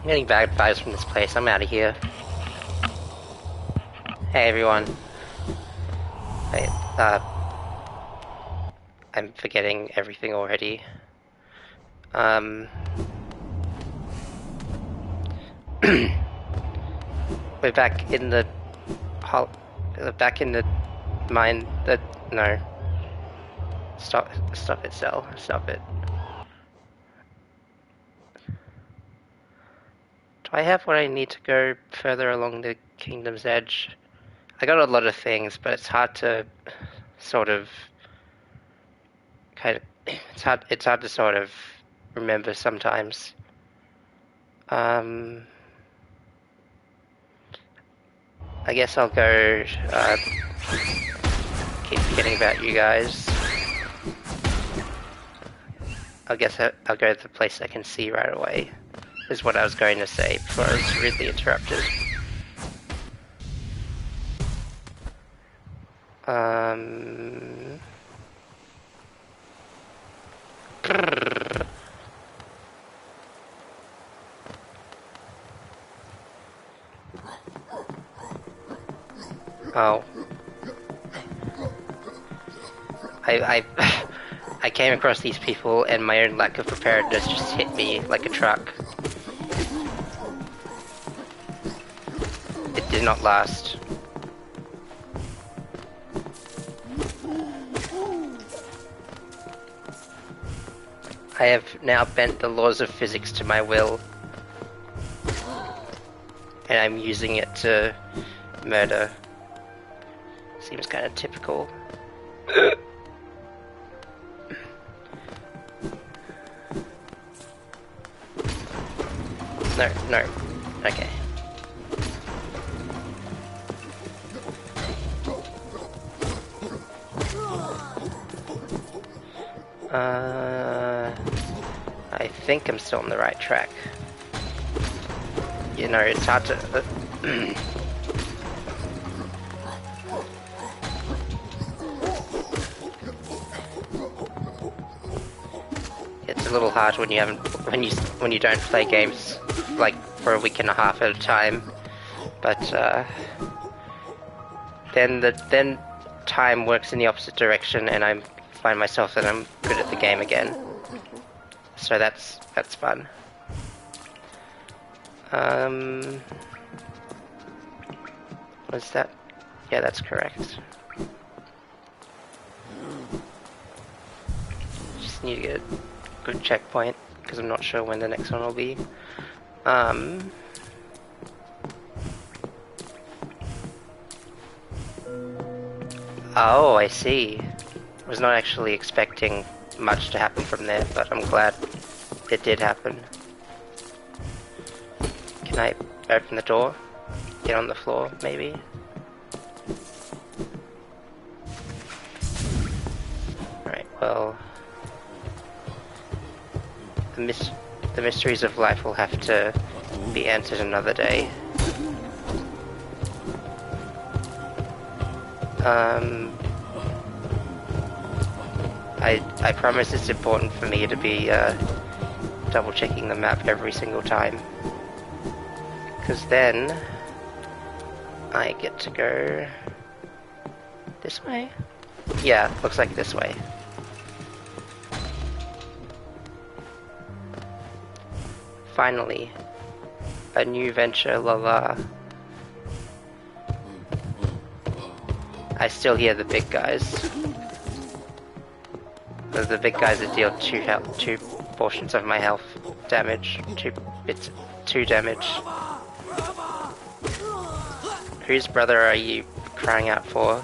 getting bad vibes from this place. I'm out of here. Hey everyone. Hey, I'm forgetting everything already. We're back in the back in the mine. No. Stop it, Cell. Stop it. Do I have what I need to go further along the Kingdom's Edge? I got a lot of things, but it's hard to sort of it's hard to sort of remember sometimes. I guess I'll go keep forgetting about you guys. I guess I'll go to the place I can see right away, is what I was going to say before I was rudely interrupted. Oh. I came across these people and my own lack of preparedness just hit me like a truck. It did not last. I have now bent the laws of physics to my will. And I'm using it to murder. Seems kind of typical. No. Okay. I think I'm still on the right track. You know, it's hard to... It's a little hard when you haven't... when you don't play games, like, for a week and a half at a time. But, then time works in the opposite direction and I find myself that I'm good at the game again. So that's fun. Was that? Yeah, that's correct. Just need to get a good checkpoint, because I'm not sure when the next one will be. Oh, I see. I was not actually expecting much to happen from there, but I'm glad it did happen. Can I open the door? Get on the floor, maybe? Right, well... The mysteries of life will have to be answered another day. I promise it's important for me to be double checking the map every single time, because then I get to go this way? Yeah, looks like this way. Finally, a new venture, la la. I still hear the big guys. The big guys that deal 2 portions of my health damage, 2 damage. Whose brother are you crying out for?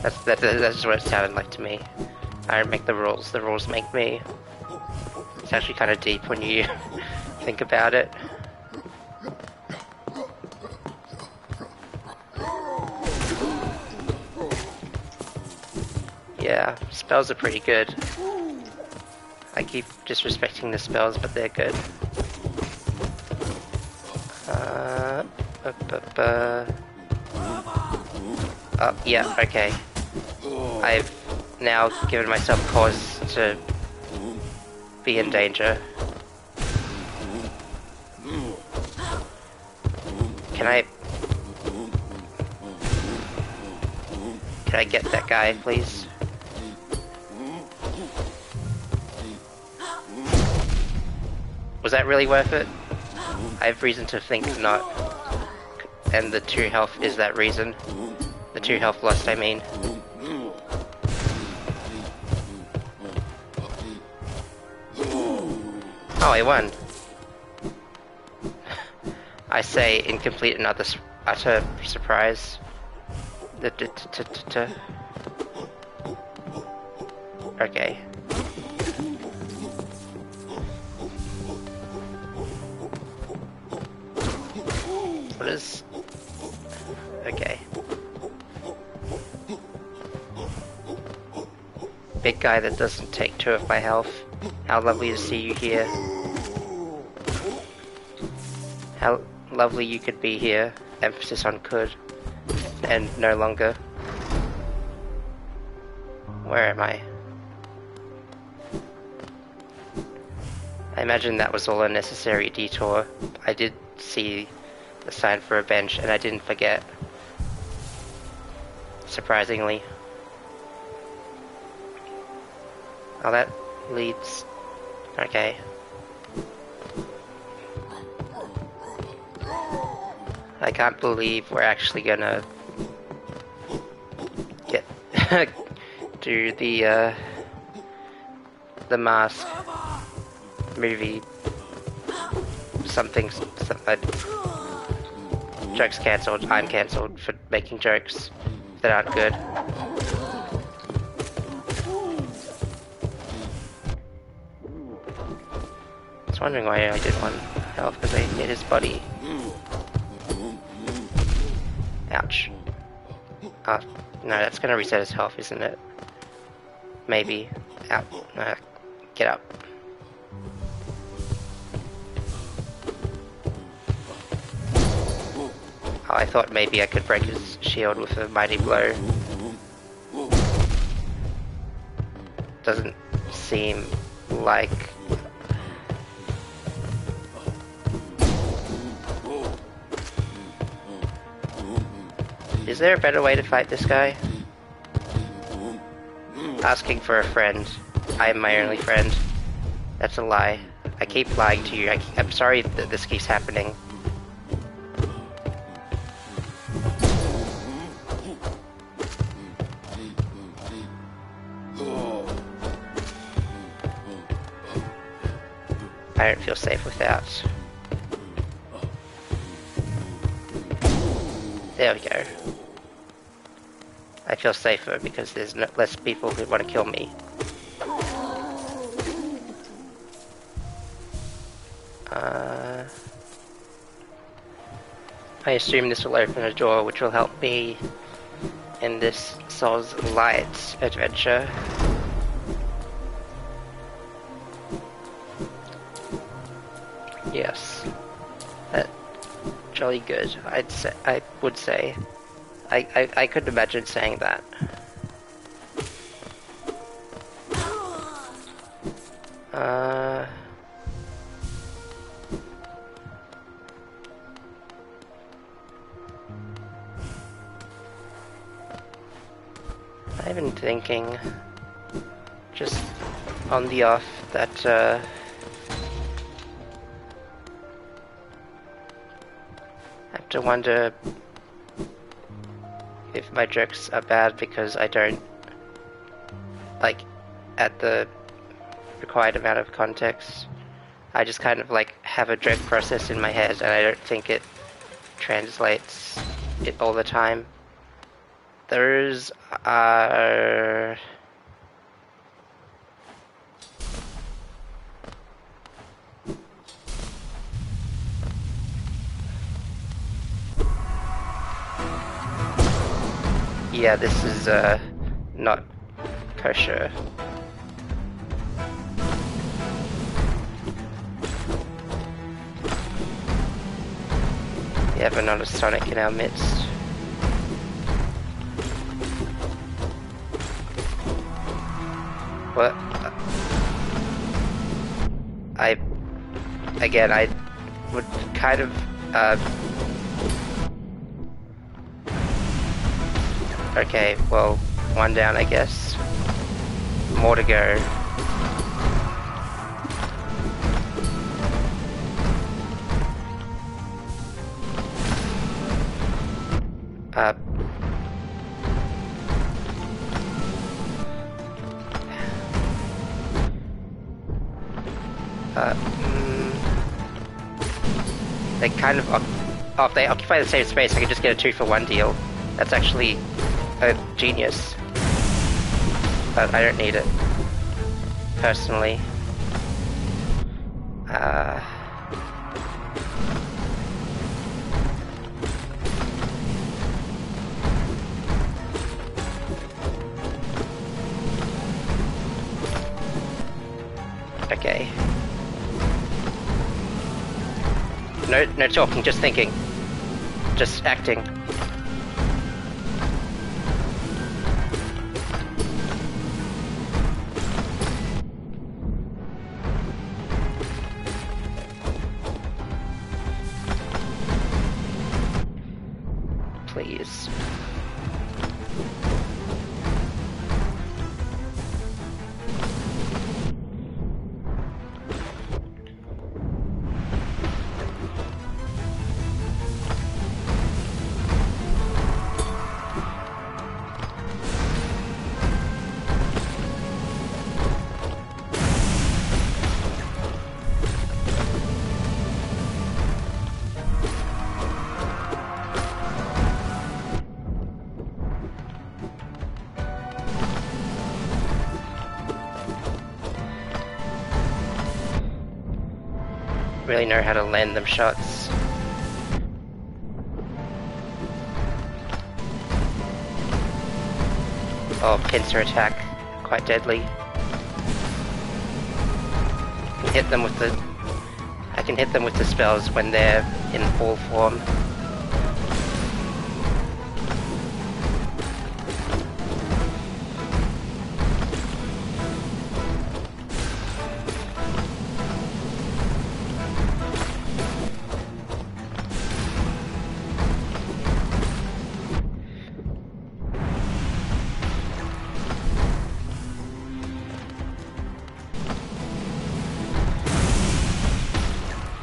That's just what it sounded like to me. I don't make the rules make me. It's actually kind of deep when you think about it. Yeah, spells are pretty good. I keep disrespecting the spells, but they're good. Oh, yeah, okay. I've now given myself cause to be in danger. Can I get that guy, please? Was that really worth it? I have reason to think not. And the 2 health is that reason. The 2 health lost, I mean. Oh, I won. I say in complete and utter surprise. Okay. What is... Okay. Big guy that doesn't take 2 of my health. How lovely to see you here. How lovely you could be here. Emphasis on could. And no longer. Where am I? I imagine that was all a necessary detour. I did see the sign for a bench and I didn't forget. Surprisingly. Oh, that leads... Okay. I can't believe we're actually gonna get do the Mask movie something jokes cancelled. I'm cancelled for making jokes that aren't good. I was wondering why I did 1 health because I hit his body. Ouch. No, that's gonna reset his health, isn't it? Maybe. Out. Get up. Oh, I thought maybe I could break his shield with a mighty blow. Doesn't seem like... Is there a better way to fight this guy? Asking for a friend. I am my only friend. That's a lie. I keep lying to you. I'm sorry that this keeps happening. I don't feel safe without. There we go. I feel safer because there's less people who want to kill me. I assume this will open a door which will help me in this Souls Light adventure. Yes. Jolly good, I would say. I could imagine saying that. I've been thinking, just on the off, that I have to wonder if my jokes are bad because I don't, like, at the required amount of context. I just kind of like have a joke process in my head and I don't think it translates it all the time. There's yeah, this is not kosher. We have another Sonic in our midst. What? I would kind of Okay, well, one down, I guess. More to go. Uh... They kind of... Oh, if they occupy the same space, I can just get a 2-for-1 deal. That's actually a genius. But I don't need it. Personally. Okay. No talking, just thinking. Just acting. Please. Really know how to land them shots. Oh, pincer attack. Quite deadly. I can hit them with the spells when they're in full form.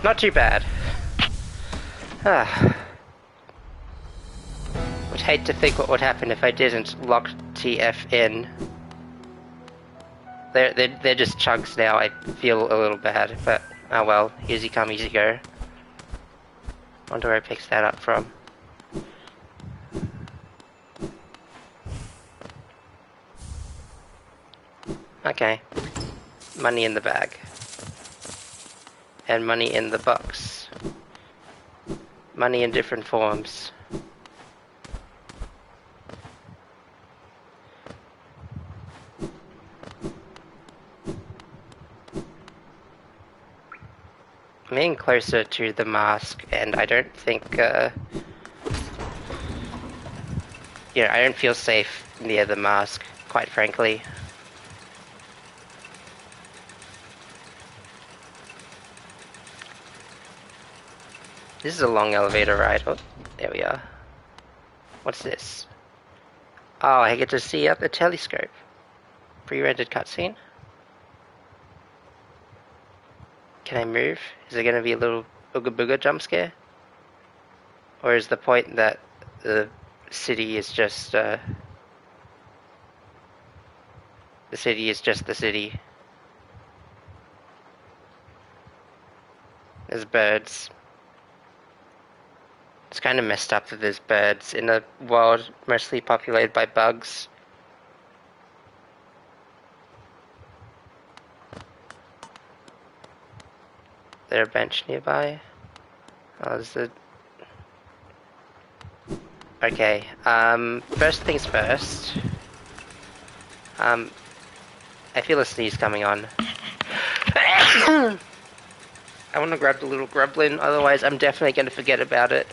Not too bad. Would hate to think what would happen if I didn't lock TF in. They're just chunks now. I feel a little bad, but oh well. Easy come, easy go. Wonder where I picked that up from. Okay. Money in the bag. And money in the box. Money in different forms. I'm getting closer to the mask, and I don't think, I don't feel safe near the mask, quite frankly. This is a long elevator ride. Oh, there we are. What's this? Oh, I get to see up the telescope. Pre-rendered cutscene. Can I move? Is there gonna be a little ooga booga jump scare? Or is the point that the city is just, the city is just the city? There's birds. It's kind of messed up that there's birds in a world mostly populated by bugs. Is there a bench nearby? Oh, there's a... Okay, first things first. I feel a sneeze coming on. I want to grab the little grublin, otherwise I'm definitely going to forget about it.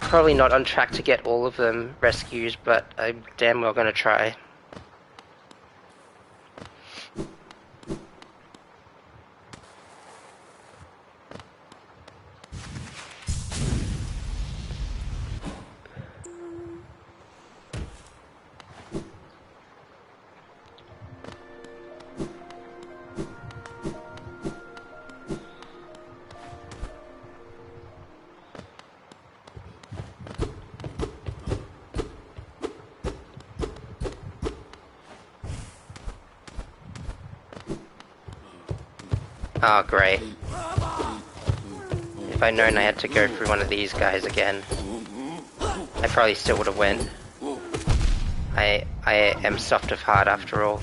Probably not on track to get all of them rescued, but I'm damn well going to try. Oh, great. If I'd known I had to go through one of these guys again, I probably still would have went. I am soft of heart after all.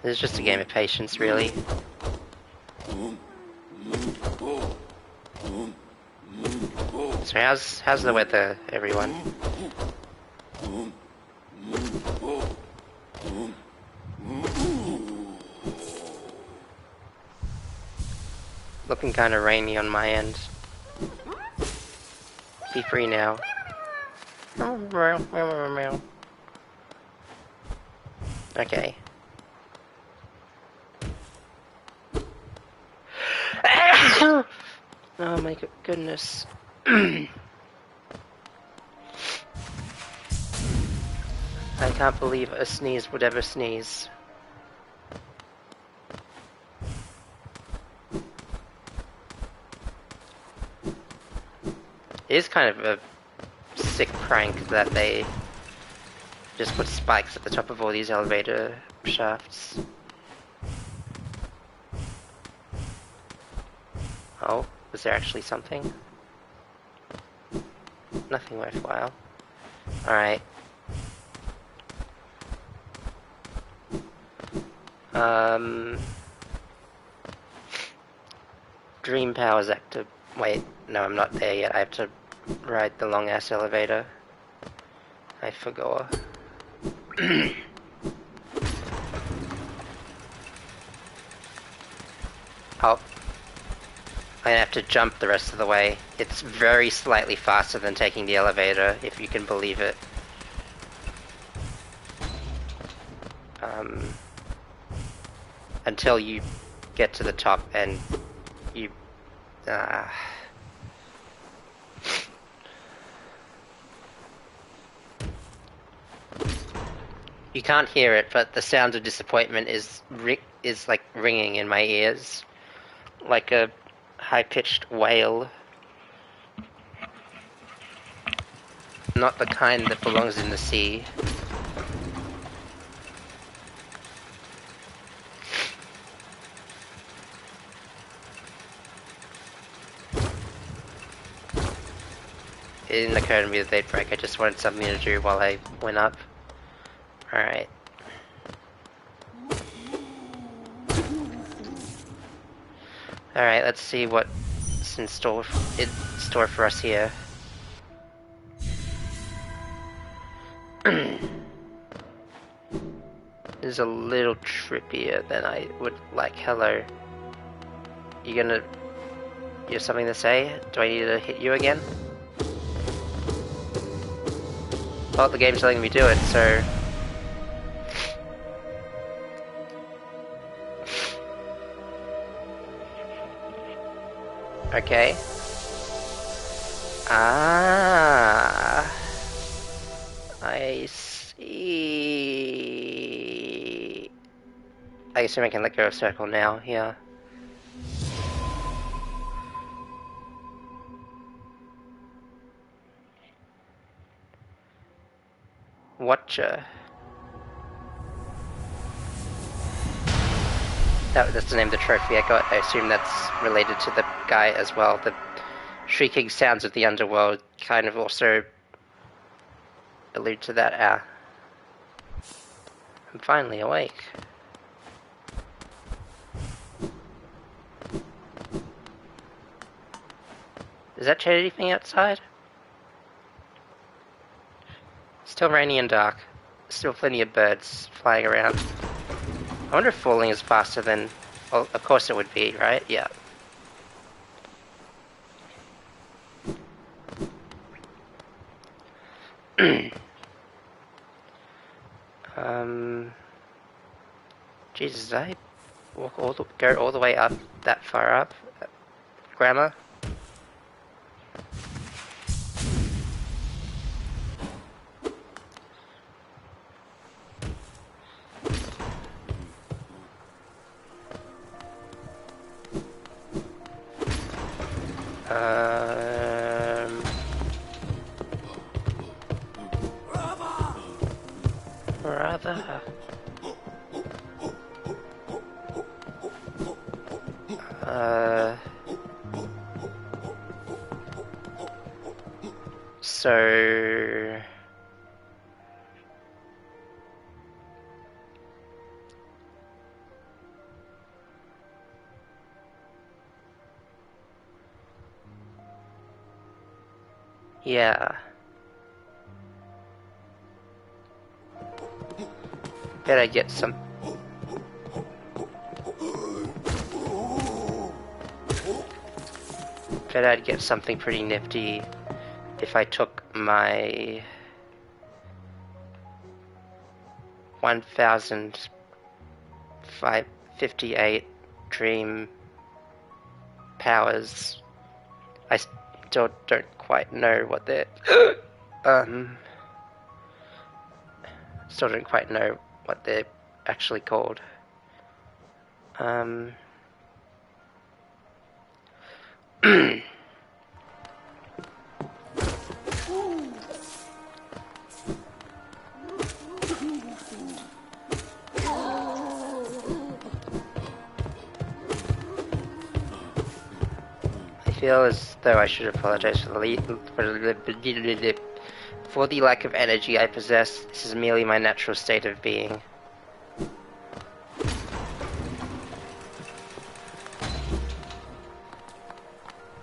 It's just a game of patience, really. So how's the weather, everyone? Looking kind of rainy on my end. Be free now. Okay. Oh my goodness. I can't believe a sneeze would ever sneeze. It is kind of a sick prank that they just put spikes at the top of all these elevator shafts. Oh, was there actually something? Nothing worthwhile. Alright. Dream powers active. Wait, no, I'm not there yet. I have to ride the long ass elevator. I forgot. Oh. I have to jump the rest of the way. It's very slightly faster than taking the elevator, if you can believe it. Until you get to the top and you... You can't hear it, but the sound of disappointment is like ringing in my ears. Like a high-pitched wail. Not the kind that belongs in the sea. It didn't occur to me that they'd break. I just wanted something to do while I went up. Alright. Alright, let's see what's in store for us here. This is a little trippier than I would like. Hello. You have something to say? Do I need to hit you again? Well, the game's letting me do it, so... Okay. Ah... I see... I assume I can let go of circle now, yeah. Watcher. That's the name of the trophy I got. I assume that's related to the guy as well. The shrieking sounds of the underworld kind of also allude to that. I'm finally awake. Does that change anything outside? Still rainy and dark. Still plenty of birds flying around. I wonder if falling is faster than... Well, of course it would be, right? Yeah. Jesus, did I go all the way up, that far up? Grammar? brother. So... yeah. Better get some... Bet I'd get something pretty nifty if I took my 1058 dream powers. I still don't quite know what they're still don't quite know what they're actually called. I feel as though I should apologize for the lack of energy I possess. This is merely my natural state of being.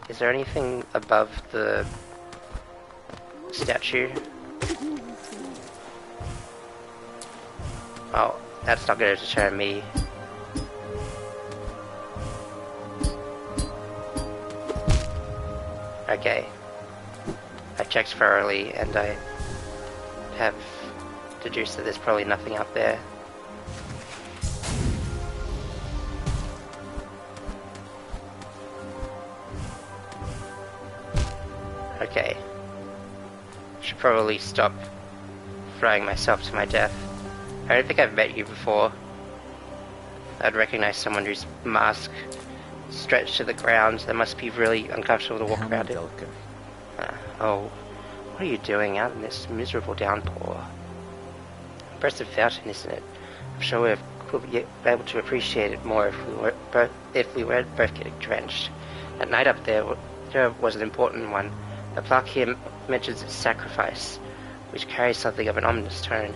Is there anything above the statue? Oh, that's not going to deter me. Okay. I checked thoroughly and I have deduced that there's probably nothing up there. Okay. Should probably stop throwing myself to my death. I don't think I've met you before. I'd recognize someone whose mask stretched to the ground. That must be really uncomfortable to walk around in. Oh, what are you doing out in this miserable downpour? Impressive fountain, isn't it? I'm sure we'll be able to appreciate it more if we weren't both getting drenched. That night up there was an important one. The plaque here mentions its sacrifice, which carries something of an ominous tone.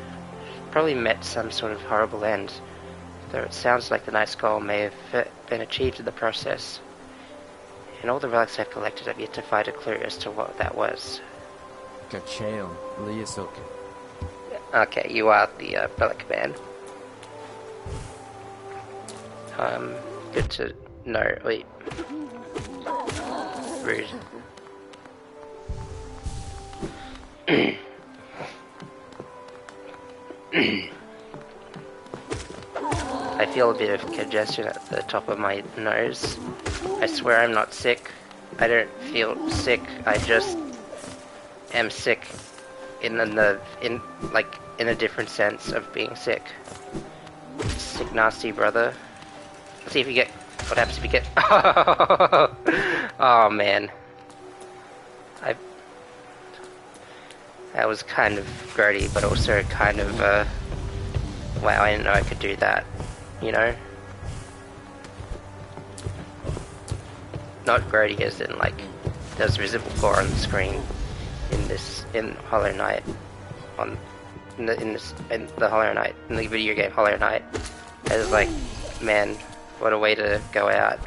Probably met some sort of horrible end, though it sounds like the knight's goal may have been achieved in the process. In all the relics I've collected, I've yet to find a clue as to what that was. Okay, you are the relic man. Good to know. Wait. Rude. I feel a bit of congestion at the top of my nose. I swear I'm not sick. I don't feel sick. I just am sick in a different sense of being sick. Sick nasty brother. Let's see if you get what happens if you get oh man. That was kind of grody, but also kind of wow, I didn't know I could do that, you know? Not grody as in like there's visible gore on the screen in Hollow Knight in the Hollow Knight in the video game Hollow Knight. I was like, man, what a way to go out.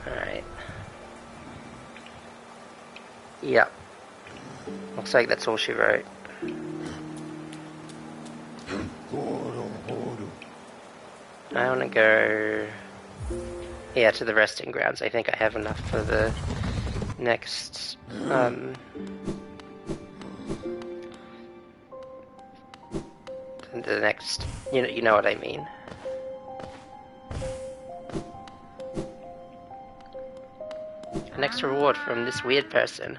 Alright. Yep. Looks like that's all she wrote. I want to go... yeah, to the resting grounds. I think I have enough for the next... the next... you know what I mean. Next reward from this weird person.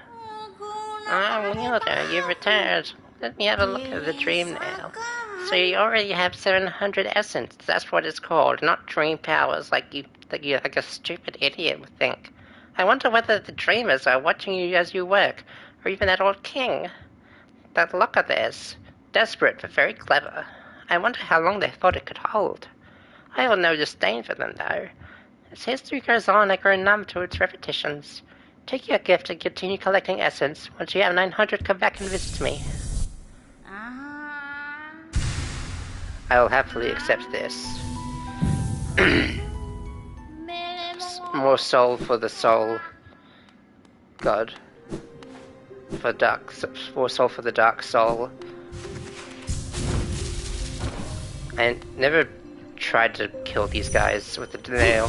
Ah, Wielder, you've returned. Let me have a look at the dream now. So you already have 700 essence. That's what it's called, not dream powers like a stupid idiot would think. I wonder whether the dreamers are watching you as you work, or even that old king. That look of theirs, desperate but very clever. I wonder how long they thought it could hold. I hold no disdain for them, though. As history goes on, I grow numb to its repetitions. Take your gift and continue collecting essence. Once you have 900, come back and visit me. I will happily accept this. More soul for the soul god. More soul for the dark soul. I never tried to kill these guys with the nail.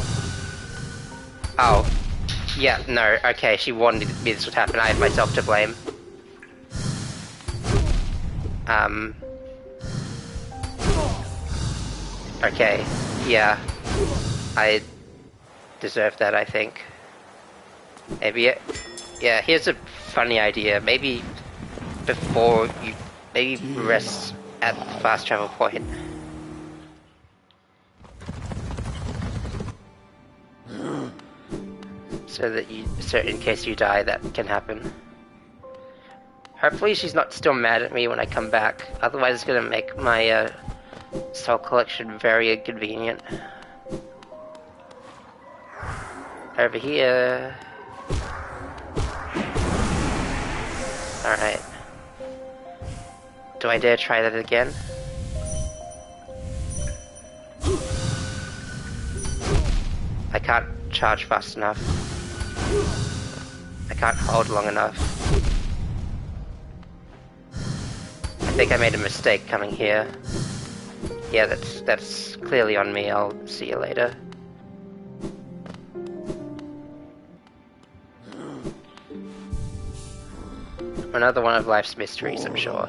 Oh. Yeah, no, okay, she wanted me this would happen. I have myself to blame. Okay, yeah. I deserve that, I think. Maybe, yeah, here's a funny idea. Maybe before you, maybe rest at the fast travel point. So in case you die, that can happen. Hopefully she's not still mad at me when I come back. Otherwise it's gonna make my, soul collection very inconvenient. Over here. Alright. Do I dare try that again? I can't charge fast enough. I can't hold long enough. I think I made a mistake coming here. Yeah, that's clearly on me. I'll see you later. Another one of life's mysteries, I'm sure.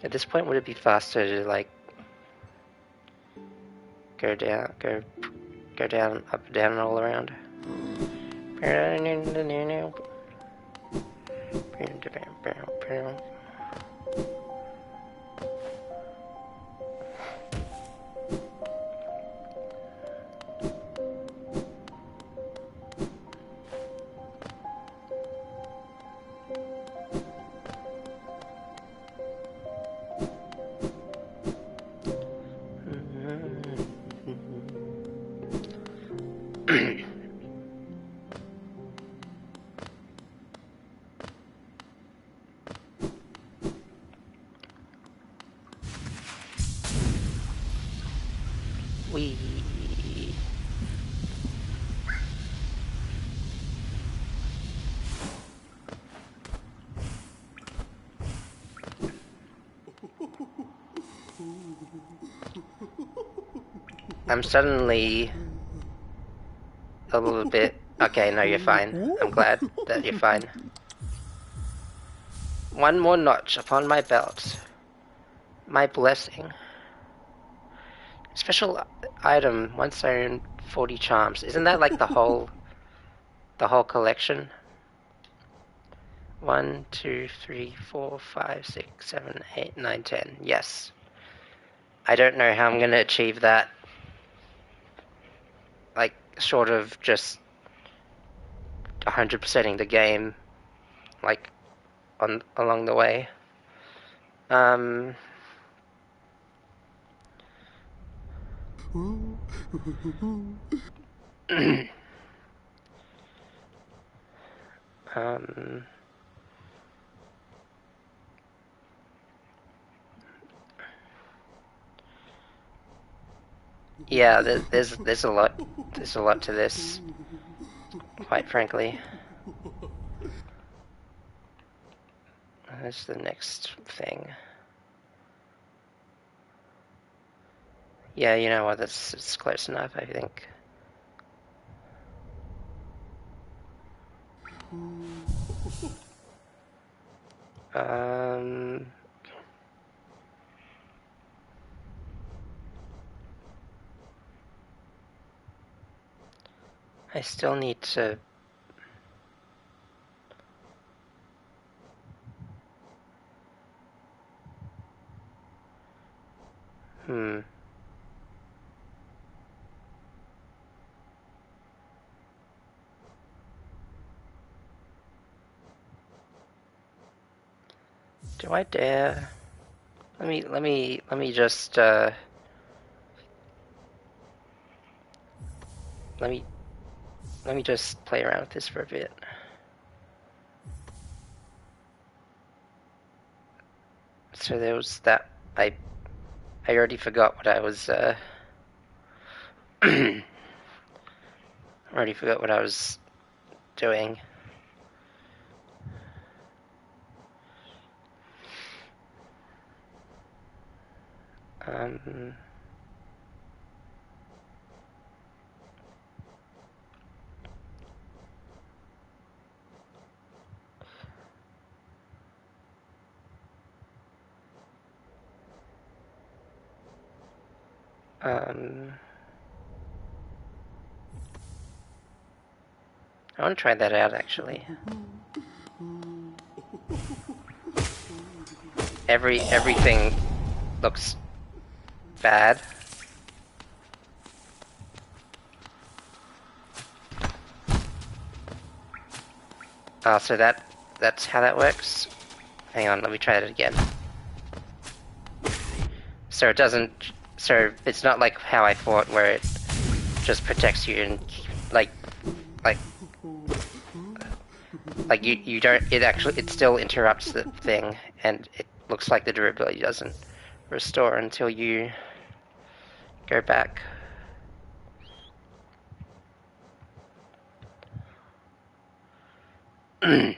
At this point, would it be faster to, like, go down, up, down, and all around? We. I'm suddenly a little bit... Okay, no, you're fine. I'm glad that you're fine. One more notch upon my belt. My blessing. Special item, once I earned 40 charms. Isn't that like the whole collection? 1, 2, 3, 4, 5, 6, 7, 8, 9, 10. Yes. I don't know how I'm gonna achieve that. Like, short of just 100%ing the game, like, along the way. Yeah, there's a lot to this, quite frankly. That's the next thing. Yeah, you know what, it's close enough, I think. I still need to... Hmm. Do I dare? Let me just let me just play around with this for a bit. So there was that. I already forgot what I was. I already forgot what I was doing. Um. I want to try that out actually. Everything looks bad. So that's how that works. Hang on, let me try that again. So it doesn't. So it's not like how I thought, where it just protects you and like you don't. It still interrupts the thing, and it looks like the durability doesn't restore until you go back. I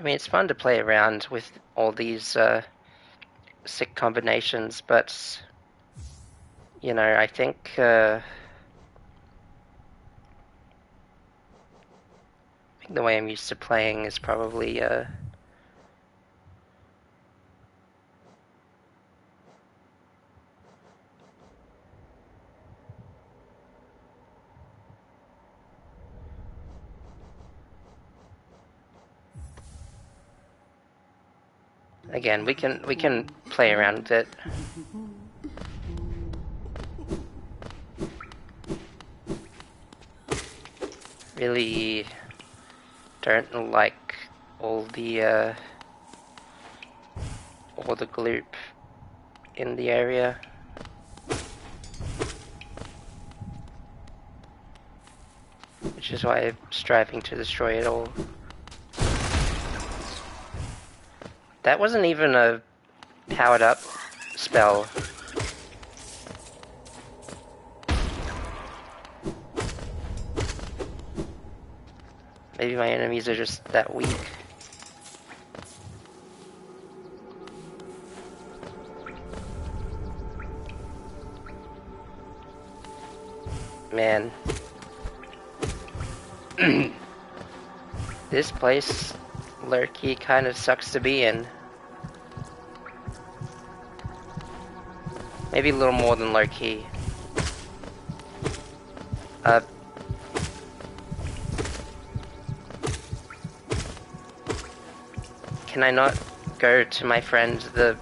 mean, it's fun to play around with all these sick combinations, but you know, I think the way I'm used to playing is probably again, we can play around with it. Really don't like all the gloop in the area. Which is why I'm striving to destroy it all. That wasn't even a powered up spell. Maybe my enemies are just that weak. Man. This place, lurky, kind of sucks to be in. Maybe a little more than low-key. Can I not go to my friend, the...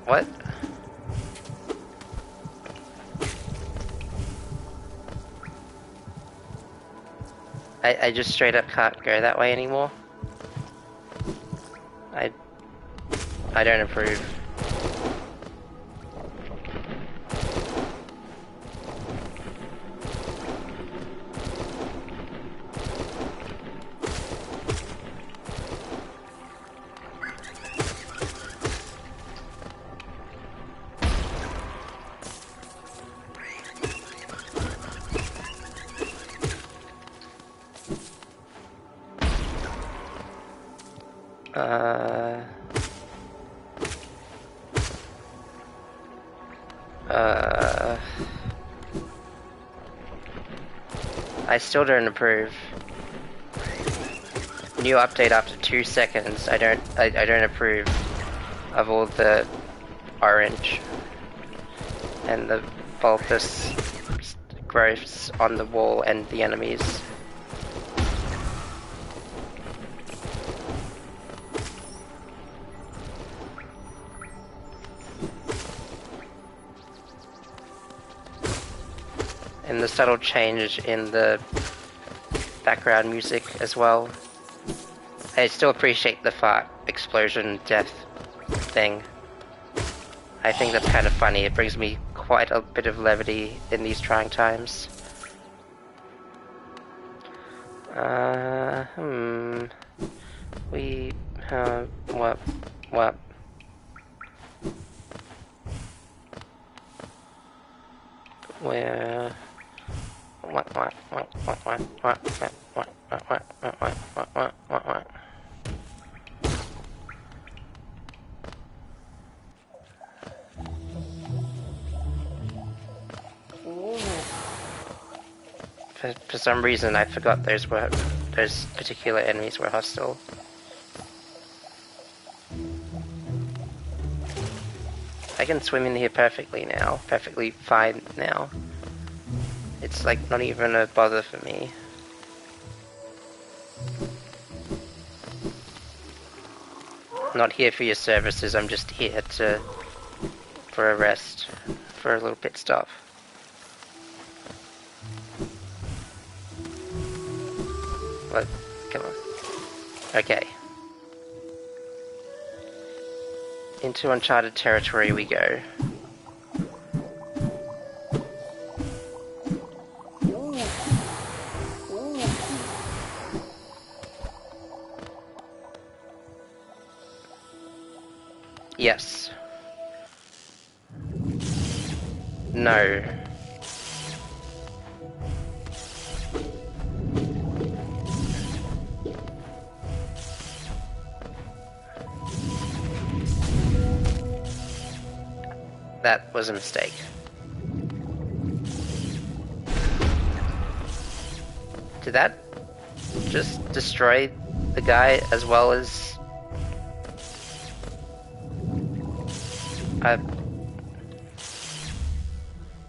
What? I just straight up can't go that way anymore. I don't approve. I still don't approve. New update after 2 seconds. I don't approve of all the orange and the bulbous growths on the wall and the enemies. And the subtle change in the background music as well. I still appreciate the fart explosion death thing. I think that's kind of funny. It brings me quite a bit of levity in these trying times. What? Where? What? For some reason, I forgot those particular enemies were hostile. I can swim in here perfectly now, perfectly fine now. It's like not even a bother for me. I'm not here for your services, I'm just here for a rest, for a little pit stop. What? Come on. Okay. Into uncharted territory we go. Yes. No. That was a mistake. Did that just destroy the guy as well as...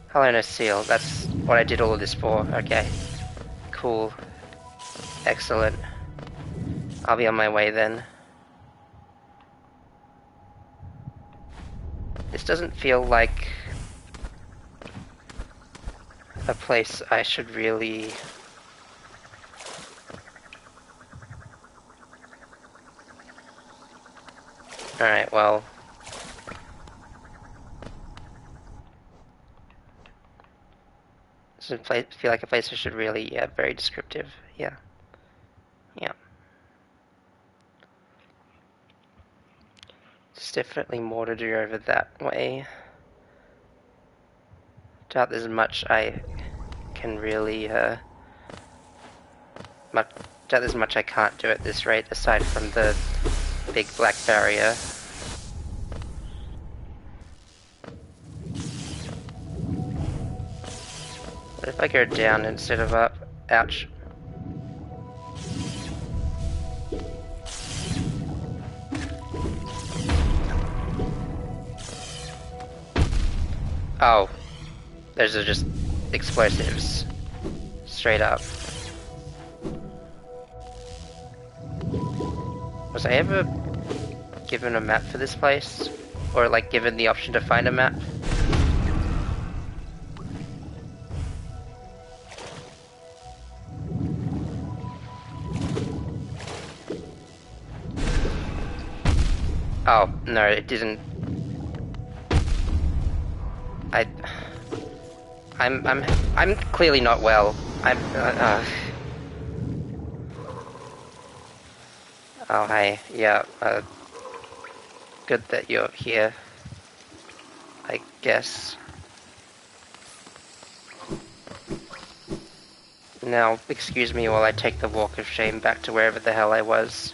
Hello, no seal. That's what I did all of this for. Okay. Cool. Excellent. I'll be on my way then. This doesn't feel like a place I should really... Alright, well... Does it feel like a place I should really... Yeah, very descriptive. Yeah. Yeah. There's definitely more to do over that way. Doubt there's much I can really, doubt there's much I can't do at this rate, aside from the big black barrier. What if I go down instead of up? Ouch. Oh. Those are just explosives. Straight up. Was I ever given a map for this place? Or like given the option to find a map? Oh, no, it didn't. I'm clearly not well. Oh, hey, yeah, good that you're here, I guess. Now, excuse me while I take the walk of shame back to wherever the hell I was.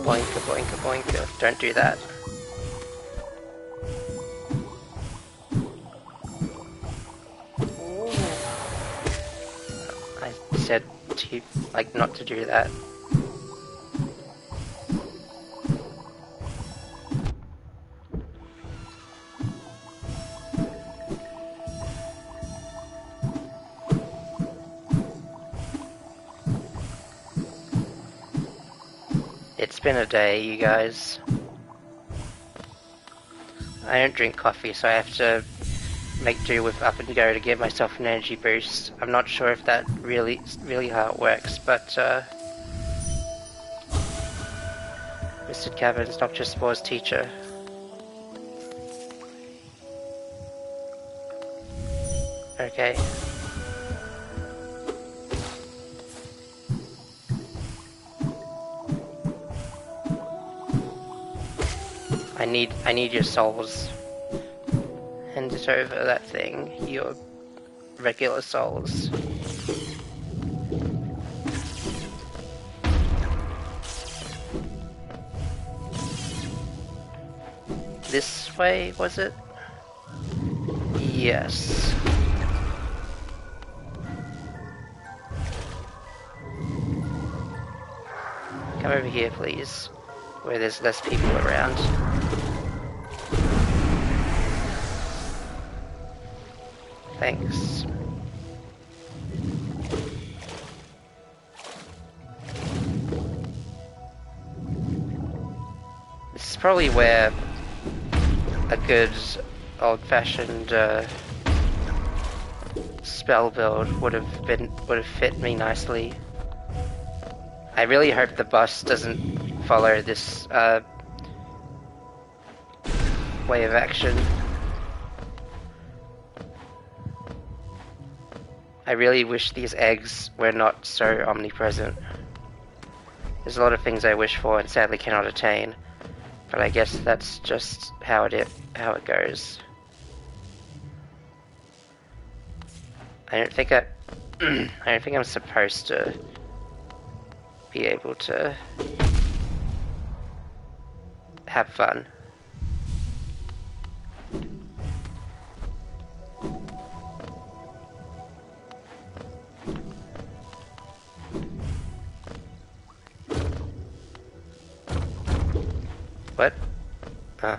Boinka, boinka, boinka. Don't do that. I said to, like, not to do that. It's been a day, you guys. I don't drink coffee, so I have to make do with Up and Go to give myself an energy boost. I'm not sure if that really how it works, but Mr. Caverns, Dr. Spore's teacher. Okay. I need your souls. Hand it over that thing. Your regular souls. This way, was it? Yes. Come over here, please, where there's less people around. Thanks. This is probably where a good old-fashioned spell build would have fit me nicely. I really hope the bus doesn't follow this way of action. I really wish these eggs were not so omnipresent. There's a lot of things I wish for and sadly cannot attain, but I guess that's just how it goes. I don't think I'm supposed to be able to have fun. What? Oh.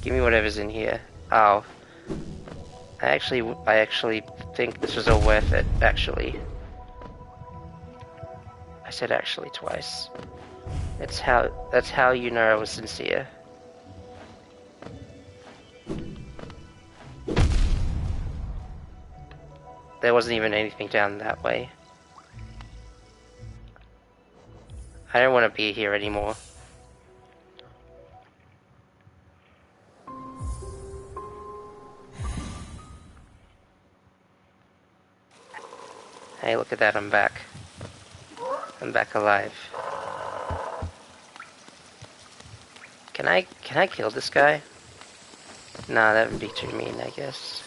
Give me whatever's in here. Oh. I actually think this was all worth it, actually. I said actually twice. That's how you know I was sincere. There wasn't even anything down that way. I don't want to be here anymore. Hey, look at that, I'm back. I'm back alive. Can I kill this guy? Nah, that would be too mean, I guess.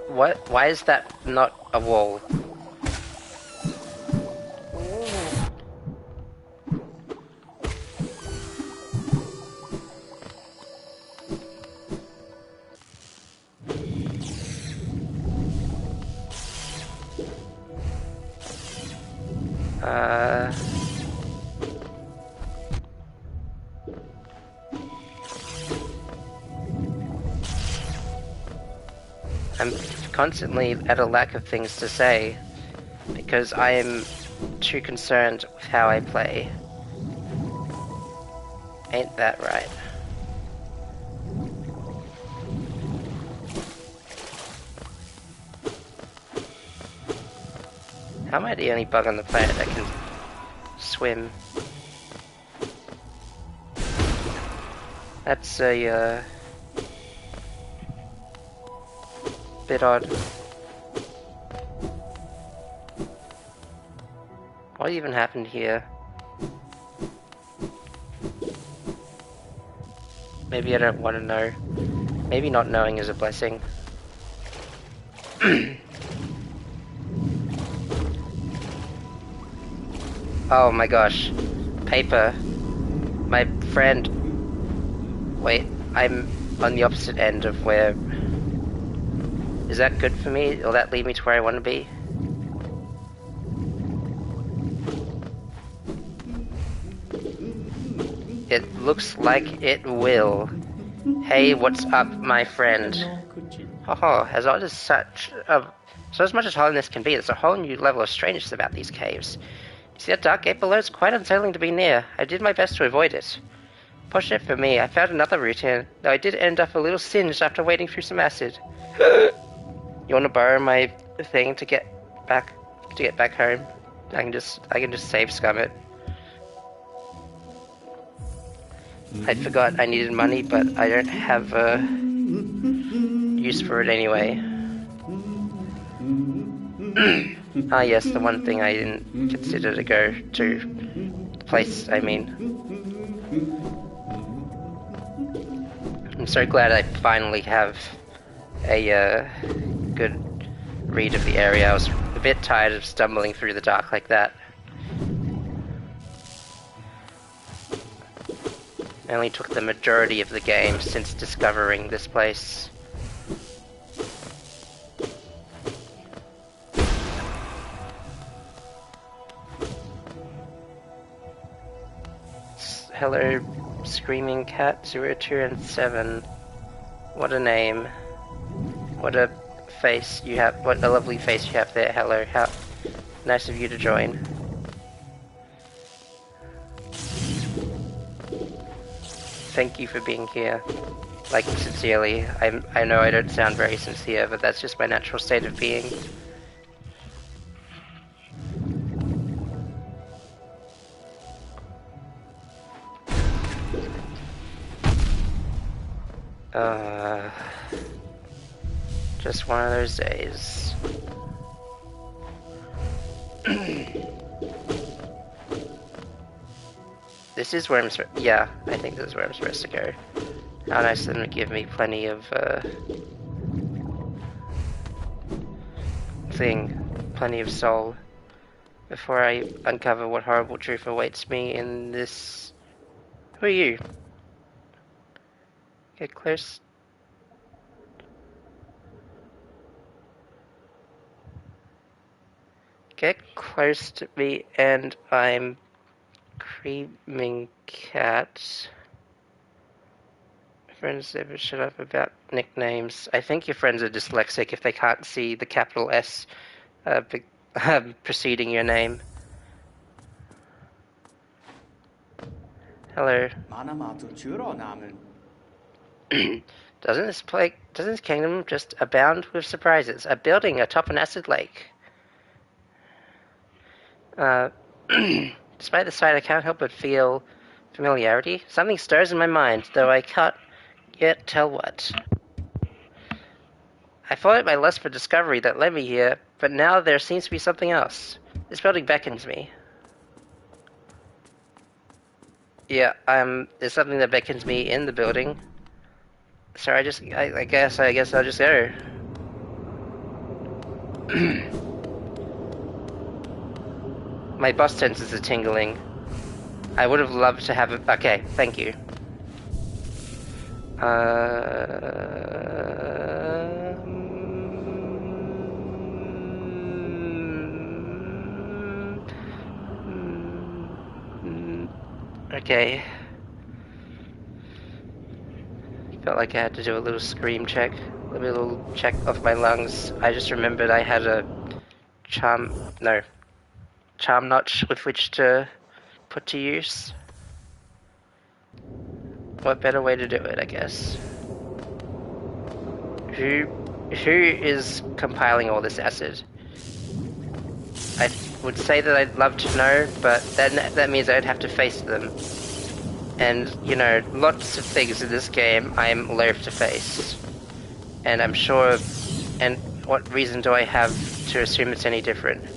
What? Why is that not a wall? I'm constantly at a lack of things to say, because I am too concerned with how I play. Ain't that right? How am I the only bug on the planet that can swim? That's a bit odd. What even happened here? Maybe I don't want to know. Maybe not knowing is a blessing. Oh my gosh. Paper. My friend. Wait, I'm on the opposite end of where... Is that good for me? Will that lead me to where I want to be? It looks like it will. Hey, what's up, my friend? Oh, as odd as such... so as much as holiness can be, there's a whole new level of strangeness about these caves. You see that dark gate below? It's quite unsettling to be near. I did my best to avoid it. Fortunate for me, I found another route here, though I did end up a little singed after wading through some acid. You want to borrow my thing to get back home? I can just save scum it. I forgot I needed money, but I don't have a use for it anyway. Ah yes, the one thing I didn't consider to go to. The place, I mean. I'm so glad I finally have a good read of the area. I was a bit tired of stumbling through the dark like that. I only took the majority of the game since discovering this place. Hello, Screaming Cat 02 and 7. What a name. What a face you have. What a lovely face you have there. Hello, how nice of you to join. Thank you for being here. Like, sincerely. I know I don't sound very sincere, but that's just my natural state of being. Just one of those days. This is where I'm yeah, I think this is where I'm supposed to go. How nice of them to give me plenty of, plenty of soul, before I uncover what horrible truth awaits me in this... Who are you? Get close. Get close to me and I'm... Screaming Cat. Friends ever shut up about nicknames? I think your friends are dyslexic if they can't see the capital S preceding your name. Hello. Doesn't this kingdom just abound with surprises? A building atop an acid lake. Despite the sight, I can't help but feel familiarity. Something stirs in my mind, though I can't yet tell what. I followed my lust for discovery that led me here, but now there seems to be something else. This building beckons me. Yeah, there's something that beckons me in the building. So I guess I'll just go. My boss senses are tingling. I would have loved to have it. Okay, thank you. Okay. Felt like I had to do a little scream check. A little check off my lungs. I just remembered I had a charm notch with which to put to use. What better way to do it, I guess. Who is compiling all this acid? I would say that I'd love to know, but that means I'd have to face them. And, you know, lots of things in this game I'm loath to face. And I'm sure... And what reason do I have to assume it's any different?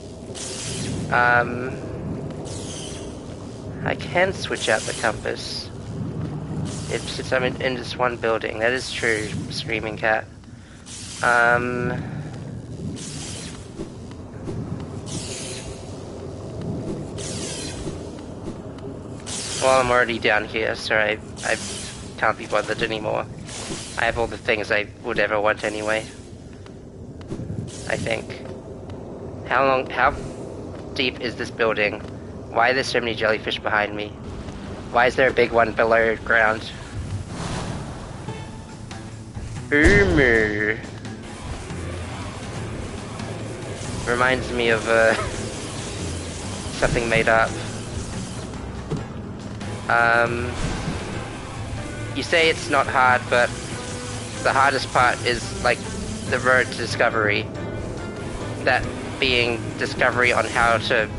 I can switch out the compass. Since I'm in this one building. That is true, Screaming Cat. Well, I'm already down here, so I can't be bothered anymore. I have all the things I would ever want anyway. I think. How deep is this building? Why are there so many jellyfish behind me? Why is there a big one below ground? Reminds me of something made up. You say it's not hard, but the hardest part is like the road to discovery. That being discovery on how to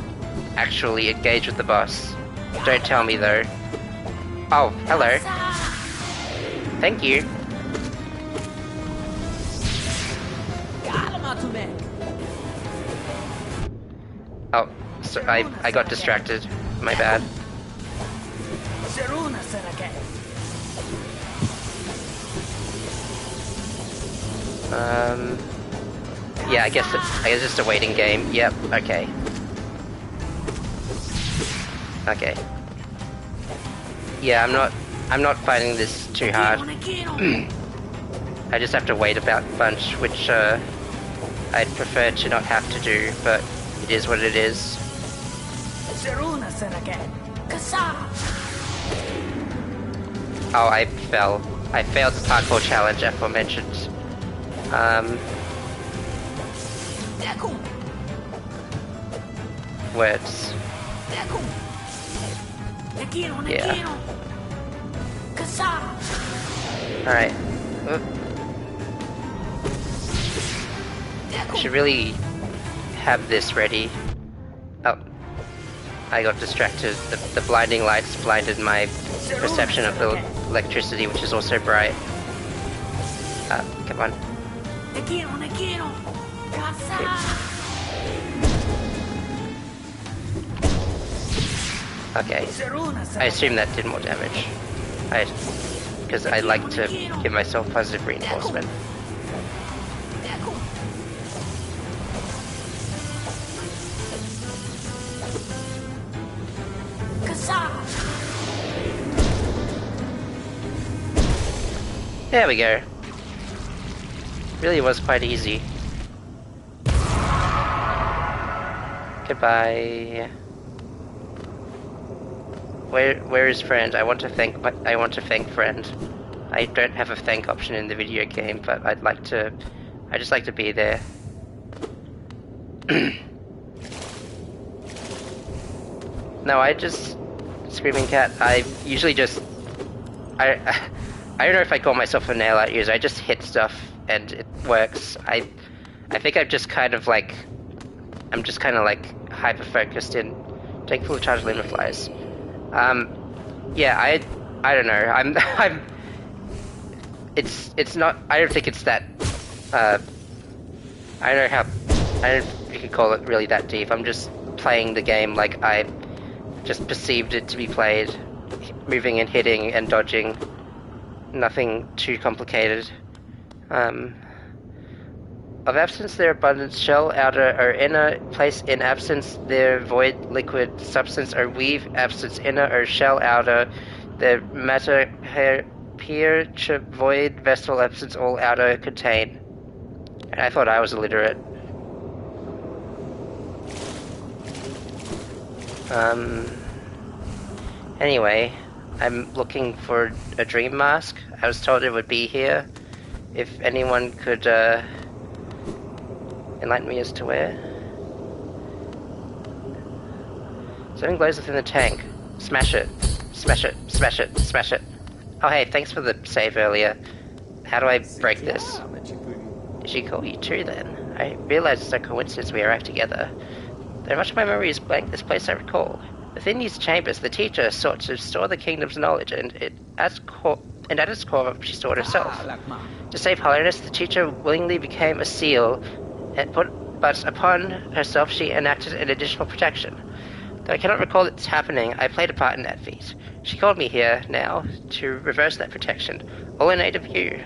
actually engage with the boss. Don't tell me though. Oh, hello. Thank you. Oh, so I got distracted. My bad. Yeah, I guess it's just a waiting game. Yep, okay. Okay. Yeah, I'm not finding this too hard. I just have to wait about a bunch, which I'd prefer to not have to do, but it is what it is. Oh, I fell. I failed the parkour challenge aforementioned. Words. Yeah. Alright. I should really have this ready. Oh. I got distracted. The blinding lights blinded my perception of the electricity, which is also bright. Come on. Okay. I assume that did more damage. Because I like to give myself positive reinforcement. There we go. Really was quite easy. Goodbye. Where is friend? I want to thank friend. I don't have a thank option in the video game, but I just like to be there. No, Screaming Cat, I usually just I don't know if I call myself a nail art user. I just hit stuff and it works. I think I'm just kind of like hyper focused in take full charge limit flies. Yeah, I don't know. It's not. I don't think it's that. I don't think you could call it really that deep. I'm just playing the game like I just perceived it to be played, moving and hitting and dodging. Nothing too complicated. Of absence, their abundance, shell, outer, or inner, place in absence, their void, liquid, substance, or weave, absence, inner, or shell, outer, their matter, peer, void, vessel, absence, all, outer, contain. And I thought I was illiterate. Anyway, I'm looking for a dream mask. I was told it would be here. If anyone could, enlighten me as to where. Something glows within the tank. Smash it. Smash it. Smash it. Smash it. Oh hey, thanks for the save earlier. How do I break this? Did she call you too then? I realize it's no coincidence we arrived together. Though much of my memory is blank, this place I recall. Within these chambers, the teacher sought to store the kingdom's knowledge, and at its core, she stored herself. To save Holiness, the teacher willingly became a seal, but upon herself she enacted an additional protection. Though I cannot recall its happening, I played a part in that feat. She called me here, now, to reverse that protection. All in aid of you.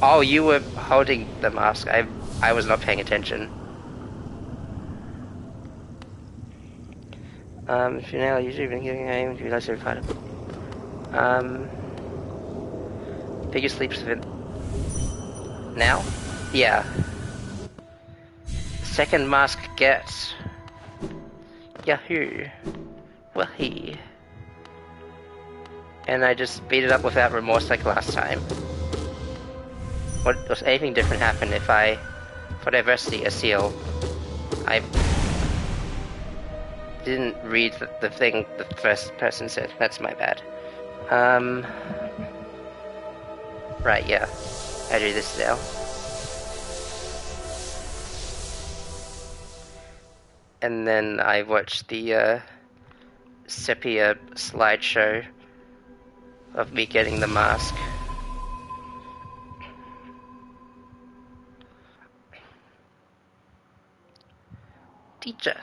Oh, you were holding the mask. I was not paying attention. If you're now usually been giving aim, you guys are part of biggest leaps of it. Now? Yeah. Second mask get. Yahoo. Wahi. And I just beat it up without remorse like last time. What was anything different happen if I, for diversity, a seal? I didn't read the thing the first person said. That's my bad. Right, yeah. I do this now. And then I watched the sepia slideshow of me getting the mask. Teacher.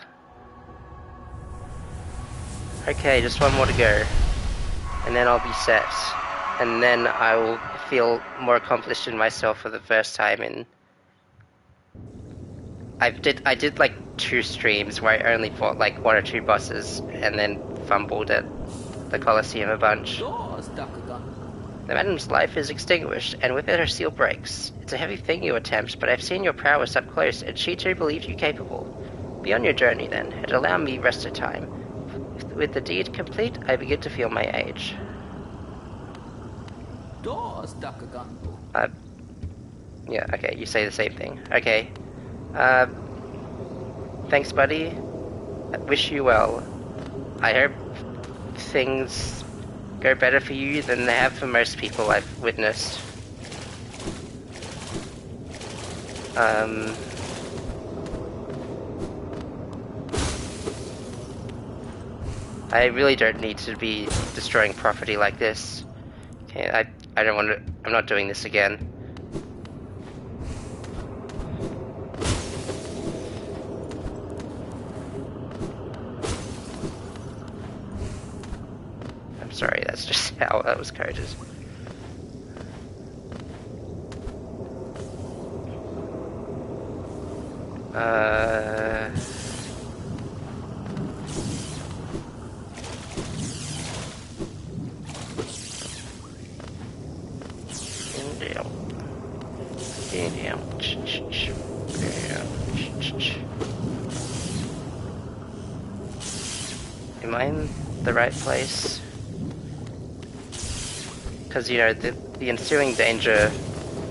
Okay, just one more to go. And then I'll be set. And then I will feel more accomplished in myself for the first time in... I did like 2 streams where I only fought like 1 or 2 bosses and then fumbled at the Colosseum a bunch. The madam's life is extinguished, and with it her seal breaks. It's a heavy thing you attempt, but I've seen your prowess up close, and she too believes you capable. Be on your journey then, and allow me rest of time. With the deed complete, I begin to feel my age. Yeah, okay, you say the same thing. Okay. Thanks, buddy. I wish you well. I hope things go better for you than they have for most people I've witnessed. I really don't need to be destroying property like this. Okay, I don't want to... I'm not doing this again. I'm sorry, that's just how that was coded. Am I in the right place? Because, you know, the ensuing danger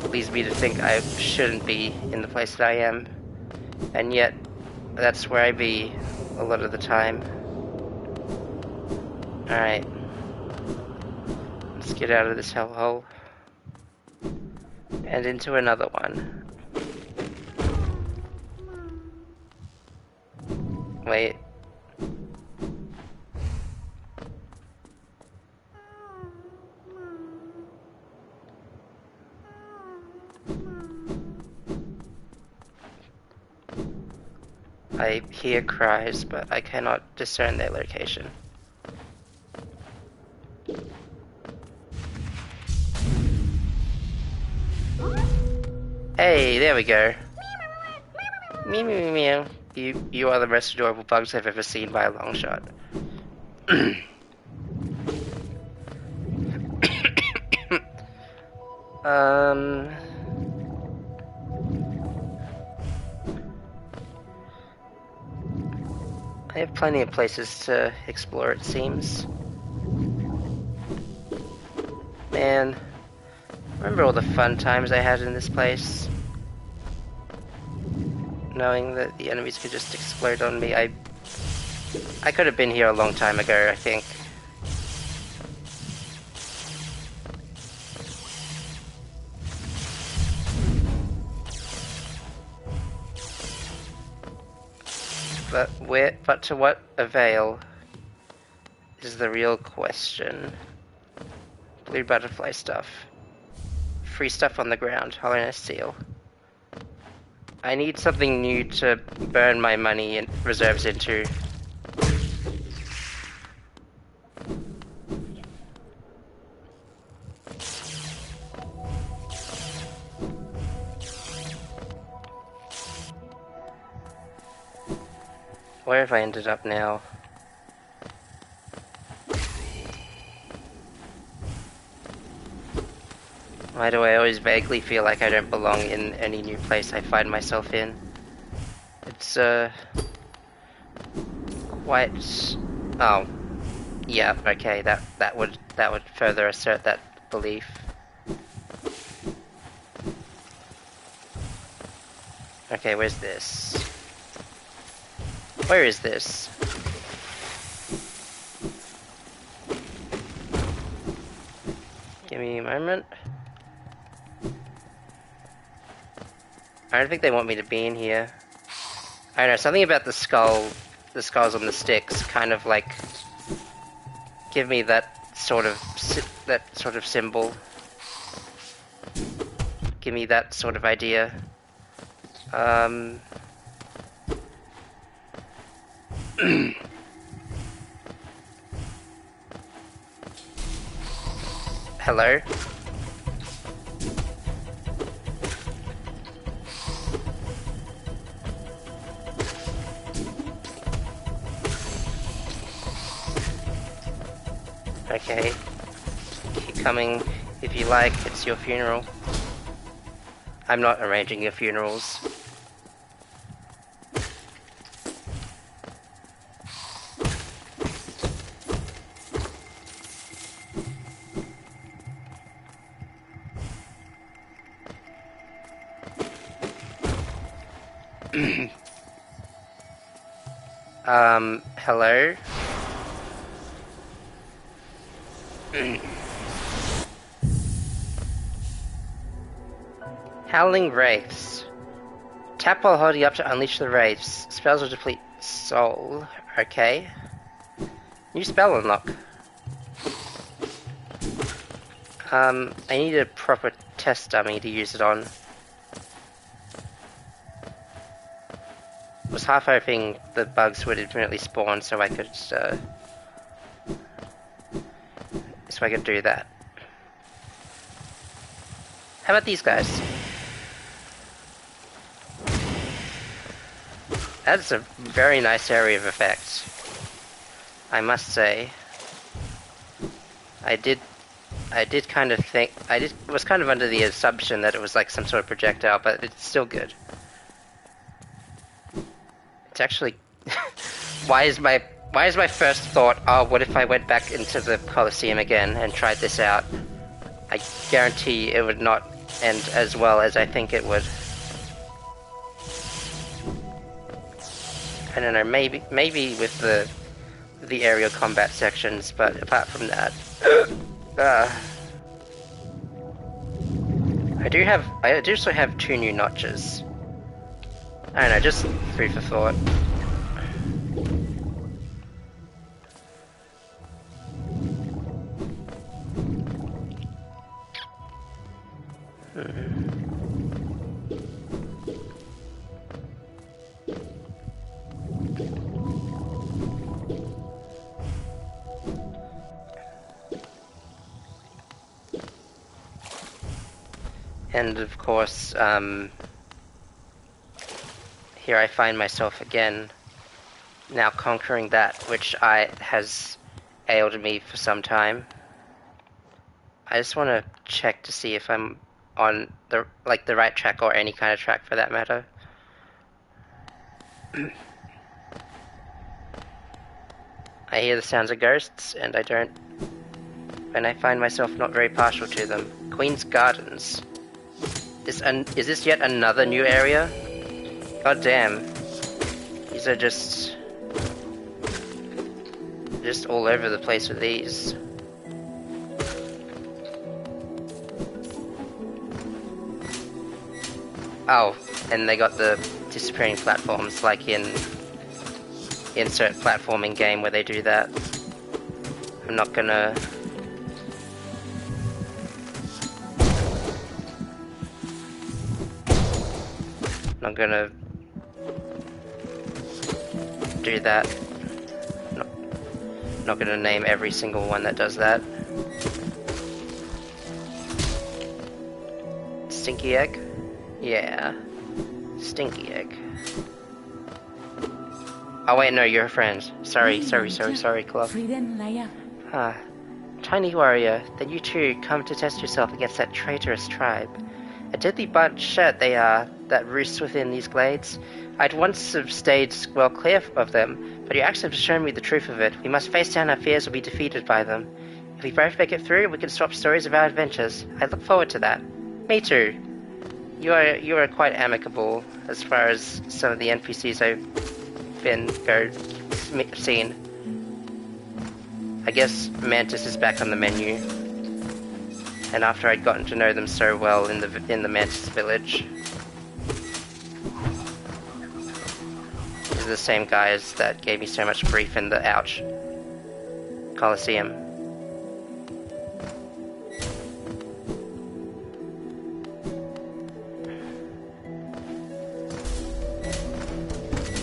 leads me to think I shouldn't be in the place that I am. And yet, that's where I be a lot of the time. Alright. Let's get out of this hellhole. And into another one. Wait. I hear cries, but I cannot discern their location. Hey, there we go. Meow, meow, meow. You are the most adorable bugs I've ever seen by a long shot. I have plenty of places to explore, it seems. Man, remember all the fun times I had in this place? Knowing that the enemies could just explode on me, I could have been here a long time ago, I think. But to what avail is the real question. Blue butterfly stuff. Free stuff on the ground, Hollow Nest seal. I need something new to burn my money and reserves into. Where have I ended up now? Why do I always vaguely feel like I don't belong in any new place I find myself in? It's, quite... Oh. Yeah, okay, that would further assert that belief. Okay, where's this? Where is this? Give me a moment. I don't think they want me to be in here. I don't know, something about the skulls on the sticks kind of like give me that sort of symbol. Give me that sort of idea. Hello? Okay. Keep coming if you like, it's your funeral. I'm not arranging your funerals. Hello? Howling Wraiths. Tap while holding up to unleash the Wraiths. Spells will deplete soul. Okay. New spell unlock. I need a proper test dummy to use it on. I was half hoping the bugs would infinitely spawn so I could do that. How about these guys? That's a very nice area of effect, I must say. I did kind of think, was kind of under the assumption that it was like some sort of projectile, but it's still good. It's actually, why is my first thought, oh, what if I went back into the Colosseum again and tried this out? I guarantee it would not end as well as I think it would. I don't know, maybe with the aerial combat sections, but apart from that, I do also have 2 new notches. I don't know, just food for thought. And of course, here I find myself again, now conquering that which has ailed me for some time. I just want to check to see if I'm on the right track, or any kind of track for that matter. I hear the sounds of ghosts, and I find myself not very partial to them. Queen's Gardens. Is this yet another new area? God damn. These are just all over the place with these. Oh, and they got the disappearing platforms, like in insert platforming game where they do that. I'm not gonna... Not gonna do that. Not gonna name every single one that does that. Stinky egg? Yeah. Stinky egg. Oh wait, no, you're friends. Sorry, Club. Ah, tiny warrior, then you too come to test yourself against that traitorous tribe. A deadly bunch they are, that roosts within these glades. I'd once have stayed well clear of them, but your actions have shown me the truth of it. We must face down our fears or be defeated by them. If we both make it through, we can swap stories of our adventures. I look forward to that. Me too. You are quite amicable as far as some of the NPCs I've seen. I guess Mantis is back on the menu, and after I'd gotten to know them so well in the Mantis village, these are the same guys that gave me so much grief in the Ouch Coliseum.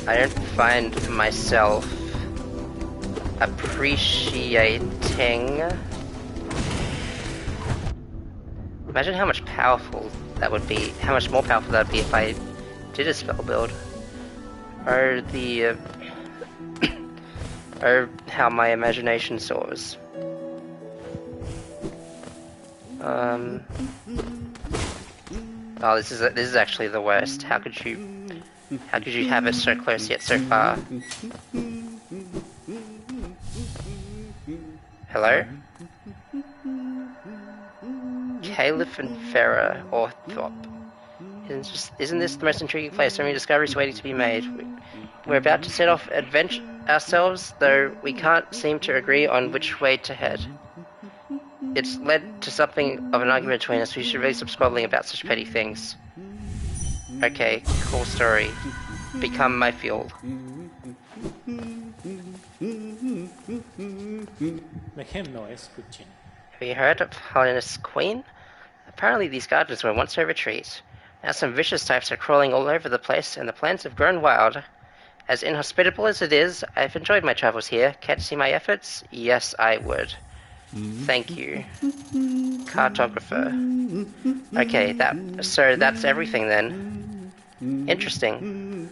I don't find myself appreciating... Imagine how much powerful that would be, how much more powerful that would be if I did a spell build. Or the... or how my imagination soars. Oh, this is actually the worst. How could you have it so close yet so far? Hello? Caliph and Farah, or Thorpe. Isn't this the most intriguing place? So many discoveries waiting to be made. We're about to set off adventure ourselves, though we can't seem to agree on which way to head. It's led to something of an argument between us. We should really stop squabbling about such petty things. Okay, cool story. Become my fuel. Make him noise, good chin. Have you heard of Helena's Queen? Apparently these gardens were once her retreat. Now some vicious types are crawling all over the place, and the plants have grown wild. As inhospitable as it is, I've enjoyed my travels here. Care to see my efforts? Yes, I would. Thank you. Cartographer. Okay, so that's everything then. Interesting.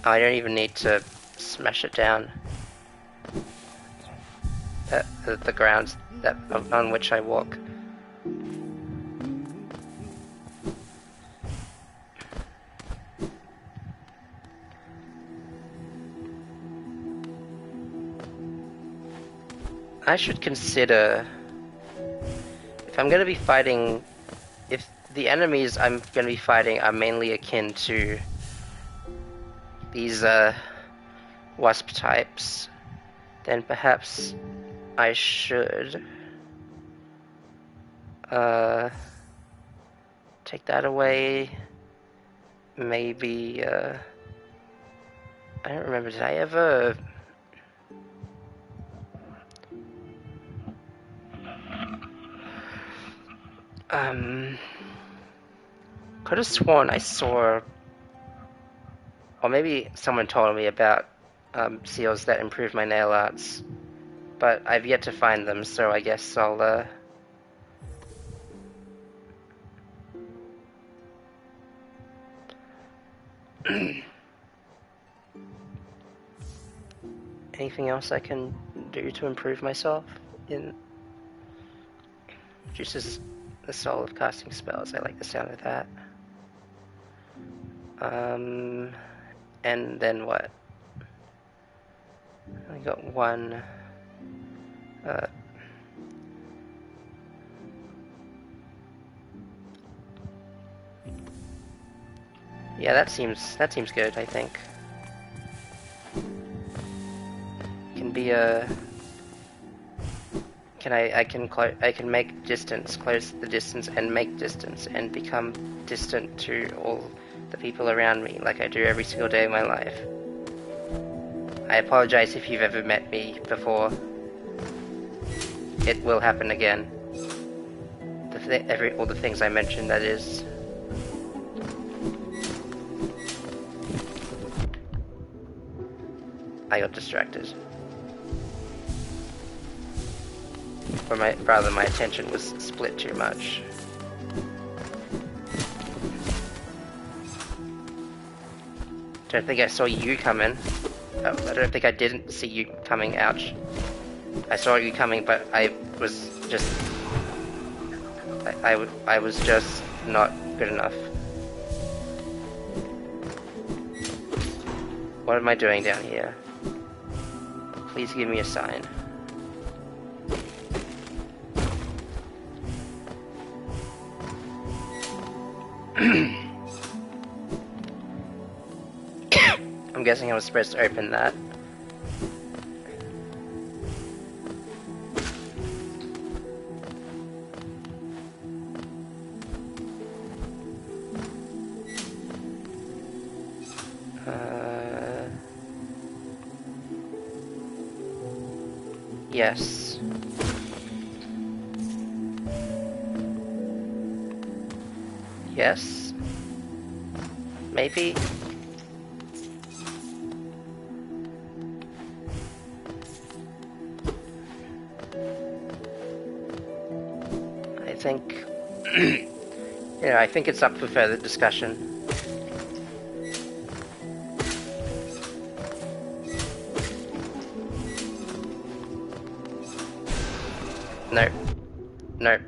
Oh, I don't even need to smash it down. The grounds on which I walk. I should consider if I'm going to be fighting, if the enemies I'm going to be fighting are mainly akin to these wasp types, then perhaps I should take that away. Maybe I don't remember, did I ever could have sworn I saw, or maybe someone told me about seals that improve my nail arts, but I've yet to find them, so I guess I'll anything else I can do to improve myself? Reduces the soul of casting spells. I like the sound of that. And then what? I got one. Yeah, that seems good. I think can be a. I can make distance, close the distance, and make distance, and become distant to all the people around me, like I do every single day of my life. I apologize if you've ever met me before. It will happen again. all the things I mentioned, that is. I got distracted. Or rather my attention was split too much. Don't think I saw you come in. Oh, I don't think I didn't see you coming, ouch. I saw you coming, but I was just... I was just not good enough. What am I doing down here? Please give me a sign. I'm guessing I was supposed to open that. Yes. Yes. Maybe. I think, I think it's up for further discussion. Nope. Nope.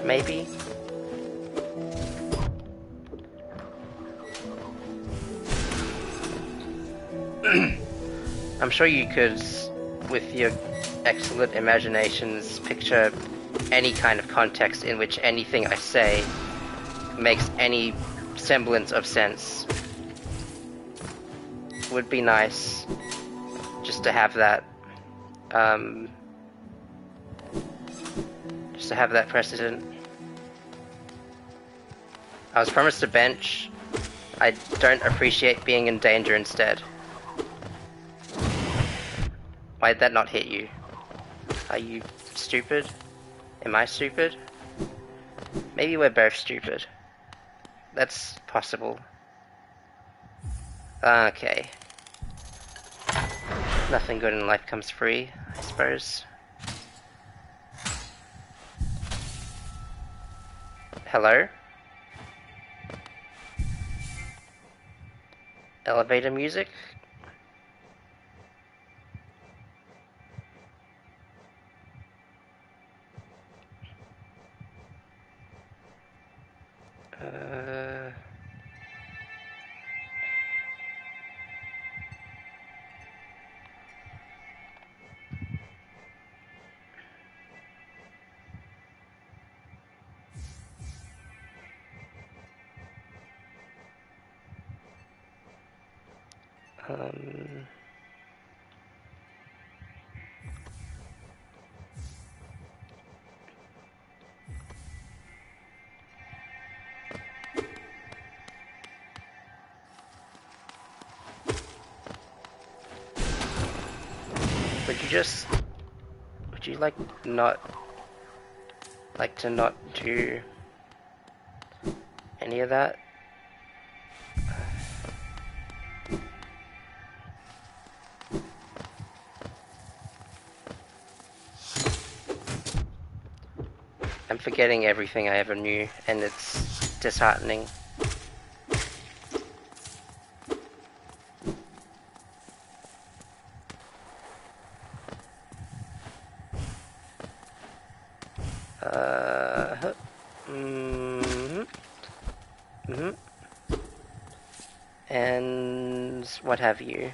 Maybe. I'm sure you could, with your excellent imaginations, picture any kind of context in which anything I say makes any semblance of sense. Would be nice just to have that, just to have that precedent. I was promised a bench. I don't appreciate being in danger instead. Why'd that not hit you? Are you stupid? Am I stupid? Maybe we're both stupid. That's possible. Okay. Nothing good in life comes free, I suppose. Hello? Elevator music? Would you like to not do any of that? I'm forgetting everything I ever knew, and it's disheartening. And what have you?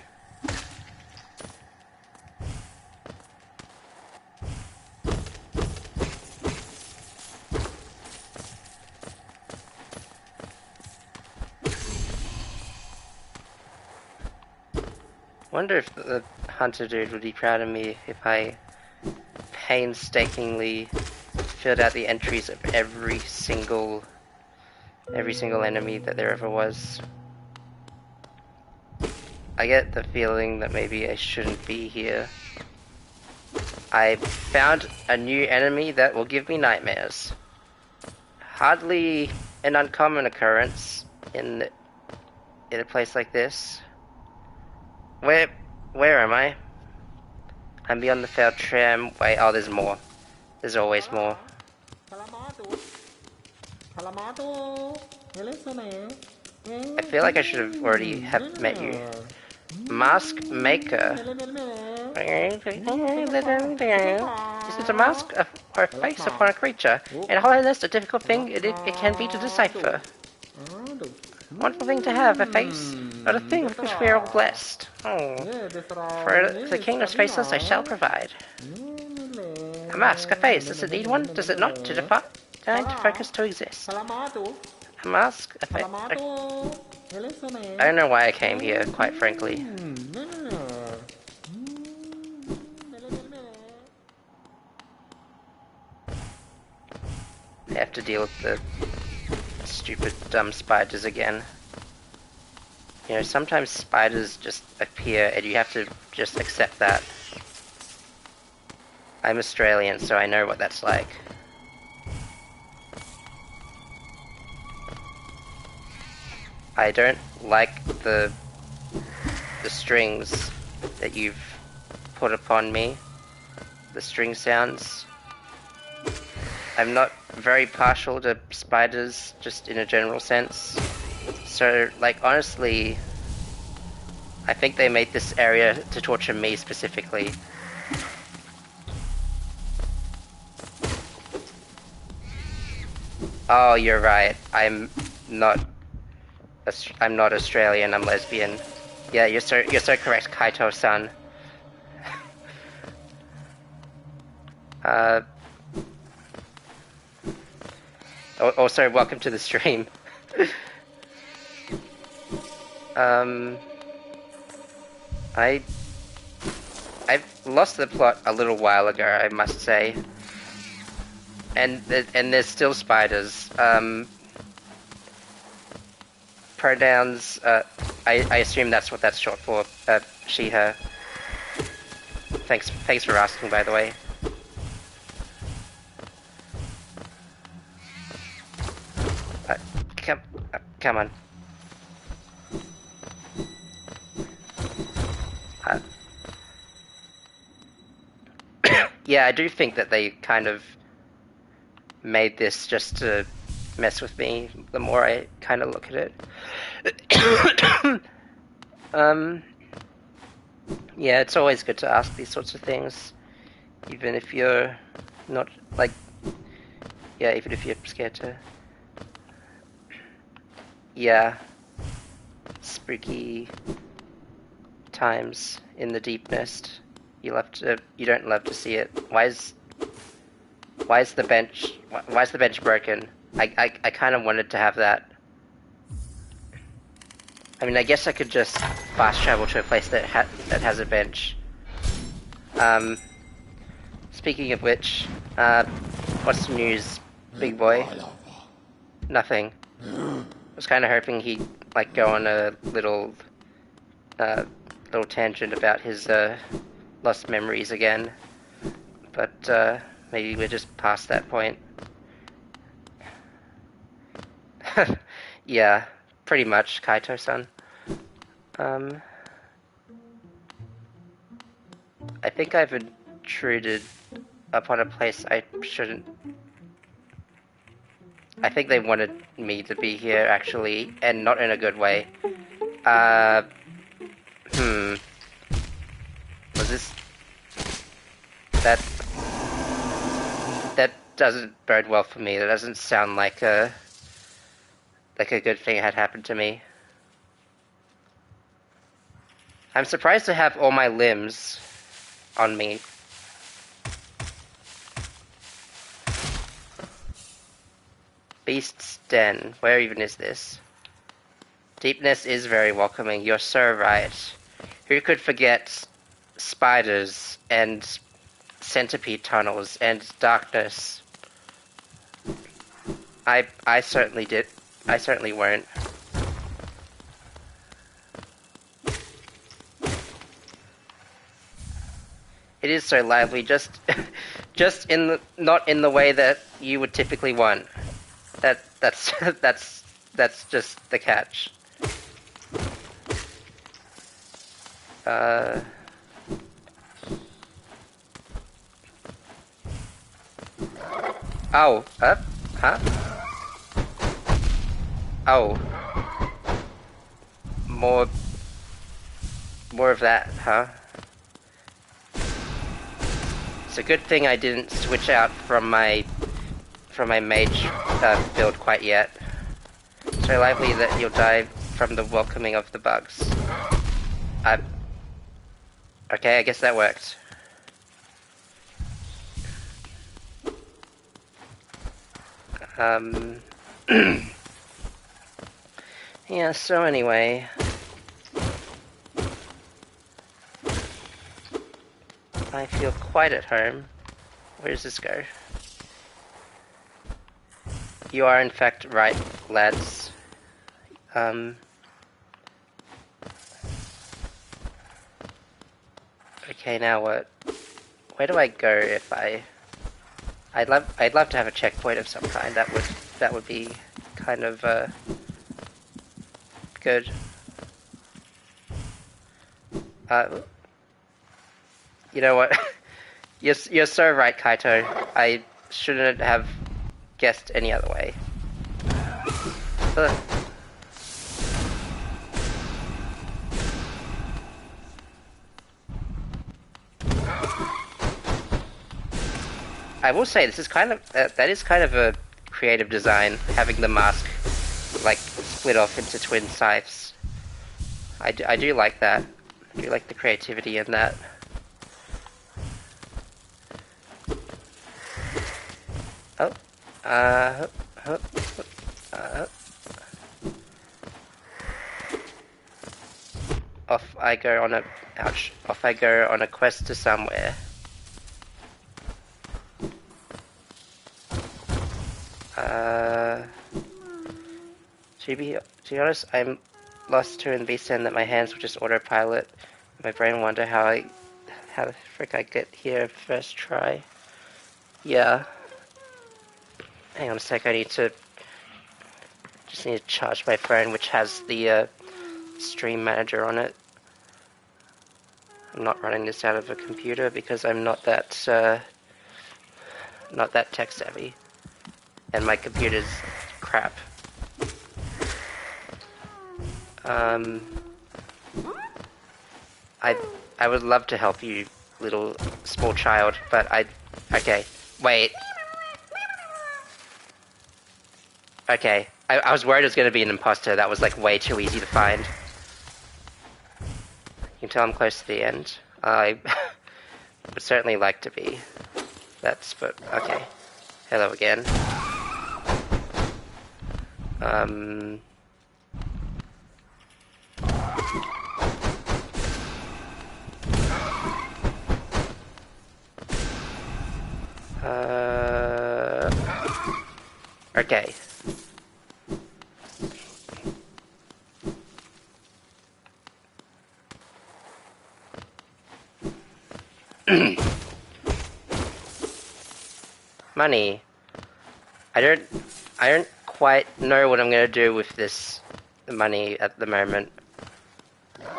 Wonder if the hunter dude would be proud of me if I painstakingly filled out the entries of every single enemy that there ever was. I get the feeling that maybe I shouldn't be here. I found a new enemy that will give me nightmares. Hardly an uncommon occurrence in a place like this. Where am I? I'm beyond the failed tramway. Oh, there's more. There's always more. I feel like I should have already met you. Mask Maker. Is it a mask or a face upon a creature? In hollowness, a difficult thing it can be to decipher. Wonderful thing to have, a face, but a thing with which we are all blessed. Oh. For the kingdom's faces I shall provide. A mask, a face, does it need one? Does it not? To define, to focus, to exist. A mask, a face. I don't know why I came here, quite frankly. I have to deal with the stupid dumb spiders again. You know, sometimes spiders just appear and you have to just accept that. I'm Australian, so I know what that's like. I don't like the strings that you've put upon me. The string sounds. I'm not very partial to spiders, just in a general sense. So, like, honestly, I think they made this area to torture me specifically. Oh, you're right. I'm not Australian. I'm lesbian. Yeah, you're so correct, Kaito-san. Also, welcome to the stream. I've lost the plot a little while ago, I must say. And there's still spiders. Pronouns, I assume that's what that's short for. She, her. Thanks for asking, by the way. Come on. Yeah, I do think that they kind of made this just to mess with me the more I kind of look at it. Yeah, it's always good to ask these sorts of things, even if you're not, like, yeah, even if you're scared to. Yeah, spooky times in the Deep Nest. You don't love to see it. Why is the bench broken? I kind of wanted to have that. I mean, I guess I could just fast travel to a place that has a bench. Speaking of which, what's the news, big boy? Nothing. I was kind of hoping he'd like go on a little tangent about his lost memories again, but maybe we're just past that point. Yeah, pretty much, Kaito-san. I think I've intruded upon a place I shouldn't. I think they wanted me to be here, actually, and not in a good way. Was this... That doesn't bode well for me. That doesn't sound like a good thing had happened to me. I'm surprised to have all my limbs on me. Beast's Den. Where even is this? Deepness is very welcoming. You're so right. Who could forget spiders and centipede tunnels and darkness? I certainly did. I certainly won't. It is so lively, just in the, not in the way that you would typically want. That's that's just the catch. Oh, huh? Oh. More of that, huh? It's a good thing I didn't switch out from my mage build quite yet. So likely that you'll die from the welcoming of the bugs. Okay, I guess that worked. Yeah, so anyway. I feel quite at home. Where does this go? You are in fact right, lads. Okay, now what? Where do I go if I'd love to have a checkpoint of some kind. That would be kind of good. You know what? you're so right, Kaito. I shouldn't have guessed any other way. I will say this is kind of that is kind of a creative design, having the mask like split off into twin scythes. I do like that. I do like the creativity in that. Oh, off I go on a off I go on a quest to somewhere. To be honest, I'm lost too in VSEN that my hands will just autopilot. My brain wonder how the frick I get here first try. Yeah. Hang on a sec, I need to charge my phone, which has the stream manager on it. I'm not running this out of a computer because I'm not that tech savvy, and my computer's crap. I would love to help you, little small child, but okay, wait. Okay, I was worried it was going to be an imposter. That was like way too easy to find. You can tell I'm close to the end. I would certainly like to be. But okay. Hello again. Okay. Money. I don't quite know what I'm gonna do with this money at the moment.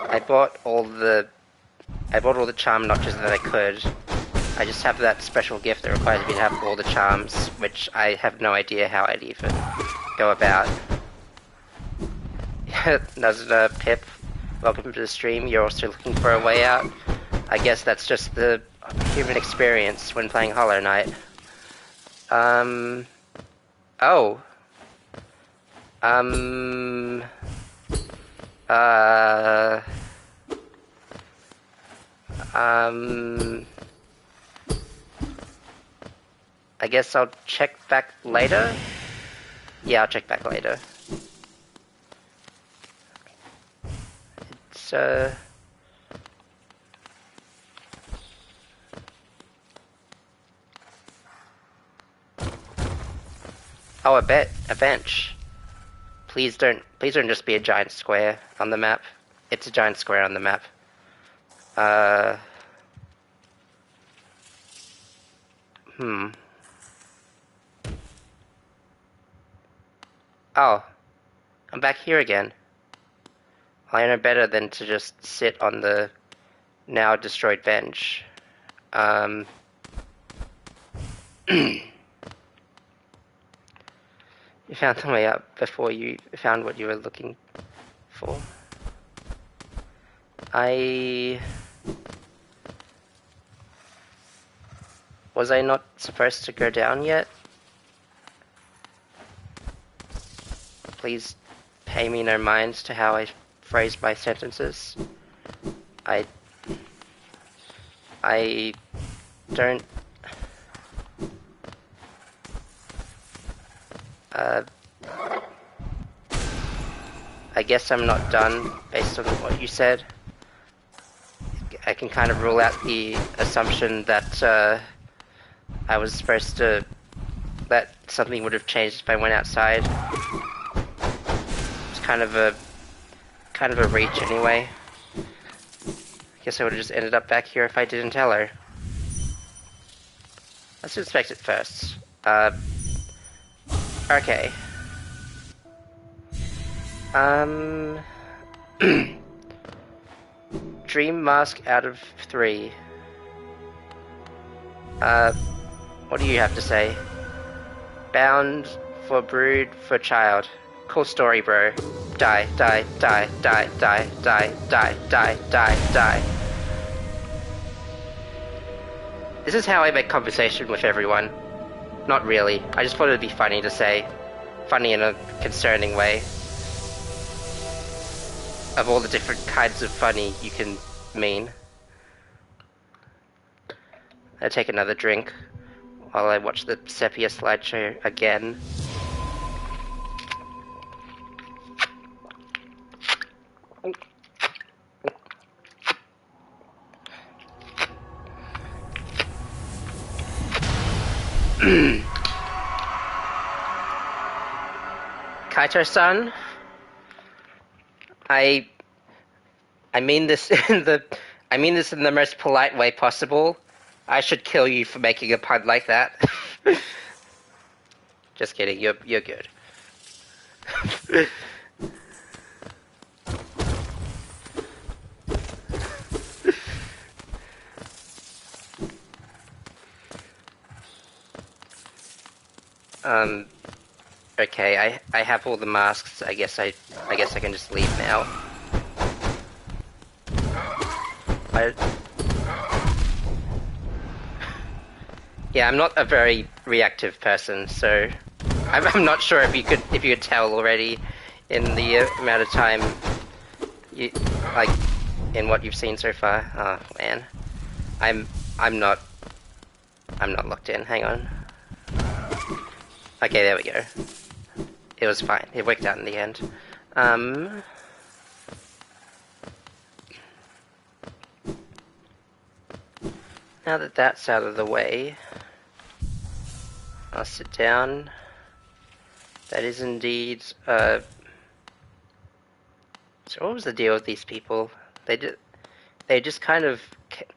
I bought all the charm notches that I could. I just have that special gift that requires me to have all the charms, which I have no idea how I'd even go about. Nazda, Pip, welcome to the stream. You're also looking for a way out. I guess that's just the human experience when playing Hollow Knight. I guess I'll check back later? Yeah, I'll check back later. It's, Oh, a bench. Please don't just be a giant square on the map. It's a giant square on the map. Oh, I'm back here again. I know better than to just sit on the now destroyed bench. You found the way up before you found what you were looking for. Was I not supposed to go down yet? Please pay me no mind to how I phrase my sentences. I don't... I guess I'm not done based on what you said. I can kind of rule out the assumption that I was supposed to... that something would have changed if I went outside. It's kind of a reach anyway. I guess I would have just ended up back here if I didn't tell her. Let's inspect it first. Okay. Dream mask out of 3. What do you have to say? Bound for brood for child. Cool story, bro. Die, die, die, die, die, die, die, die, die, die. This is how I make conversation with everyone. Not really. I just thought it'd be funny to say. Funny in a concerning way. Of all the different kinds of funny you can mean. I'll take another drink while I watch the sepia slideshow again. Kaito-san, I mean this in the most polite way possible. I should kill you for making a pun like that. Just kidding, you're good. Okay, I have all the masks. I guess I can just leave now. Yeah, I'm not a very reactive person, so I'm not sure if you could tell already in the amount of time in what you've seen so far. Oh man, I'm not locked in. Hang on. Okay, there we go. It was fine. It worked out in the end. Now that that's out of the way, I'll sit down. That is indeed, So what was the deal with these people? They just kind of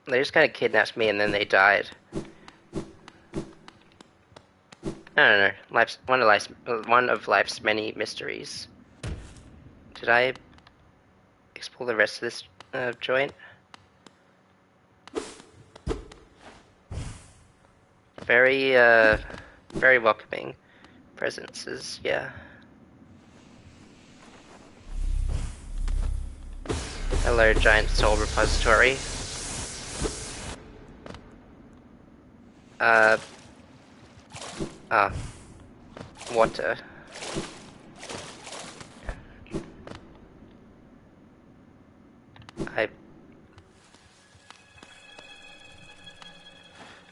kidnapped me and then they died. No. One of life's many mysteries. Did I explore the rest of this joint? Very welcoming presences, yeah. Hello, giant soul repository. Water.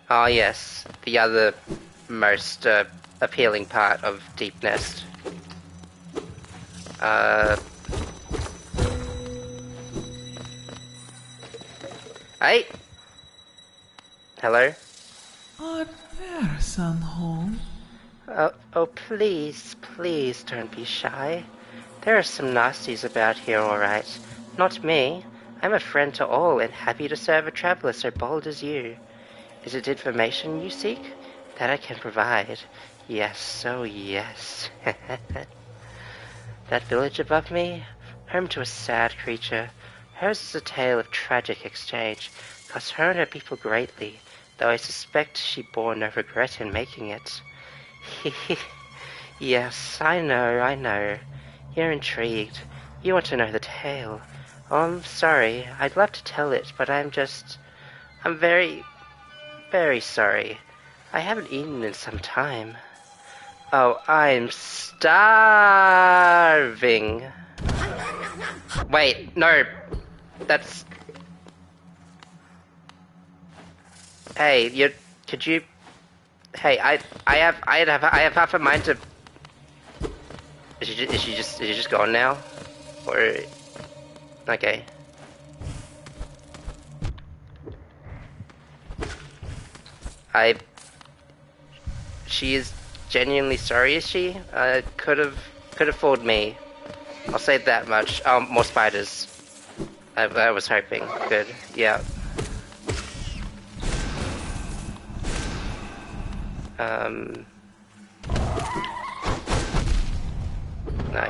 Oh yes, the other most appealing part of Deep Nest. Hey! Hello? Are there, Sandholm? Oh, please, please don't be shy. There are some nasties about here, all right. Not me. I'm a friend to all and happy to serve a traveler so bold as you. Is it information you seek? That I can provide. Yes, oh yes. That village above me? Home to a sad creature. Hers is a tale of tragic exchange. Cost her and her people greatly, though I suspect she bore no regret in making it. Yes, I know. You're intrigued. You want to know the tale. Oh, I'm sorry. I'd love to tell it, but I'm very, very sorry. I haven't eaten in some time. Oh, I'm starving. Wait, no. That's... Hey, could you... Hey, I have half a mind to... Is she just gone now? Or... Okay. She is genuinely sorry, is she? Could have fooled me. I'll say that much. More spiders. I was hoping. Good. Yeah. No,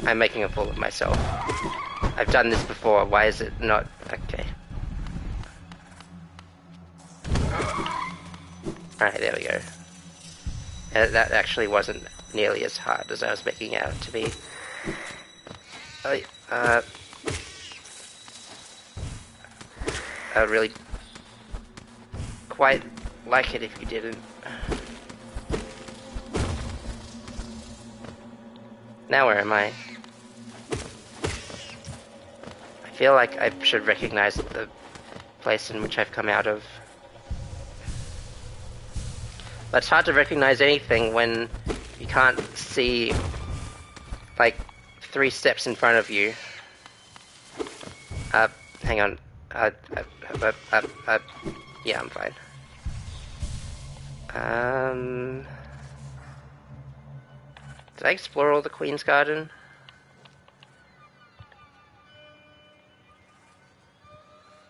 I'm making a fool of myself. I've done this before. Why is it not... Okay. Alright, there we go. That actually wasn't nearly as hard as I was making it out to be. I'd really quite like it if you didn't. Now where am I? I feel like I should recognize the place in which I've come out of. But it's hard to recognize anything when you can't see, like, 3 steps in front of you. Hang on. Yeah, I'm fine. Did I explore all the Queen's Garden?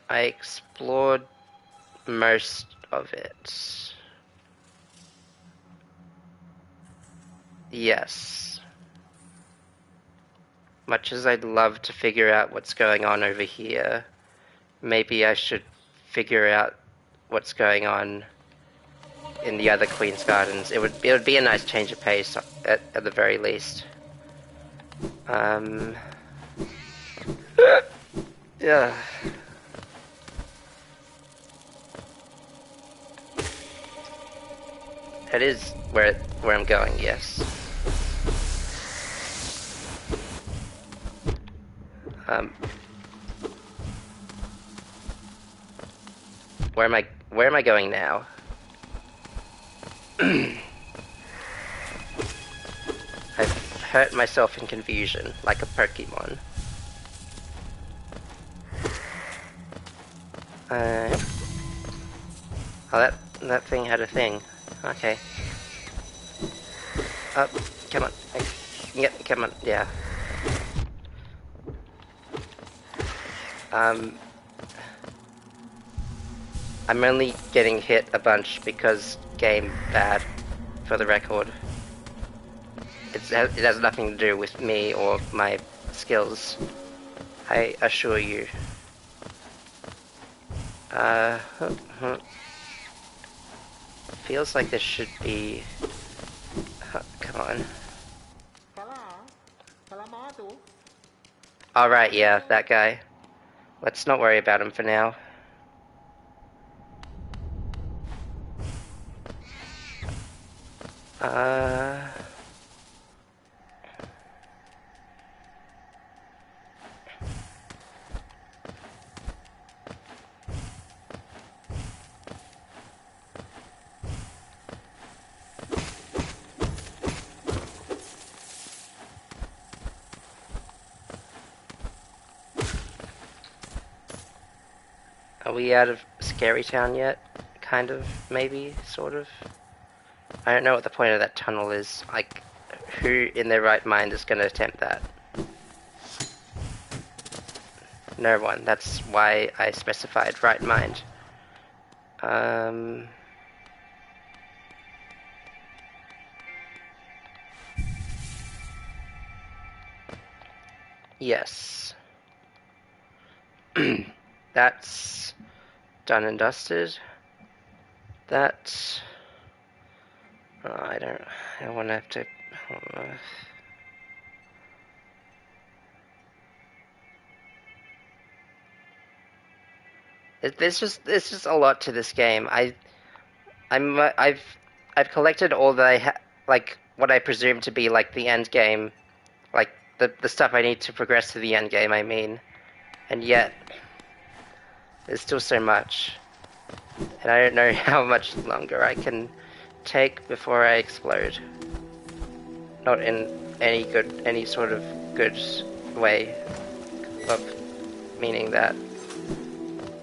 I explored most of it. Yes. Much as I'd love to figure out what's going on over here, maybe I should figure out what's going on in the other Queen's Gardens. It would be a nice change of pace at the very least. Yeah. That is where I'm going, yes. Where am I going now? I've hurt myself in confusion, like a Pokemon. Oh, that thing had a thing. Okay. Up, come on. Yep, come on, yeah. I'm only getting hit a bunch because game bad, for the record. It has nothing to do with me or my skills, I assure you. Feels like there should be... come on. Alright, yeah, that guy. Let's not worry about him for now. Are we out of Scary Town yet? kind of, maybe, sort of. I don't know what the point of that tunnel is. Like, who in their right mind is going to attempt that? No one. That's why I specified right mind. Yes. That's done and dusted. That... I don't want to have to... There's just a lot to this game. I've collected all that like what I presume to be like the end game, like the stuff I need to progress to the end game. I mean, and yet there's still so much, and I don't know how much longer I can take before I explode. Not in any sort of good way of meaning that.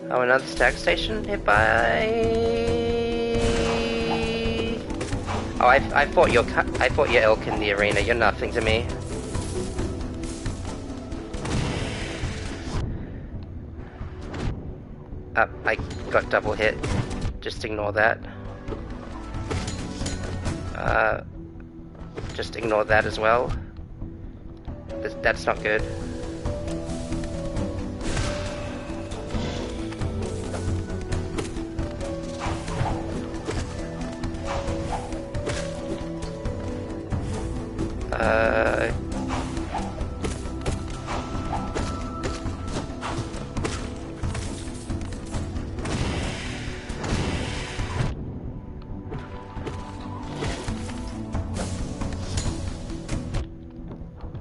Oh, another stag station hit by. Oh, I fought your elk in the arena. You're nothing to me. I got double hit. Just ignore that. Just ignore that as well. That's not good.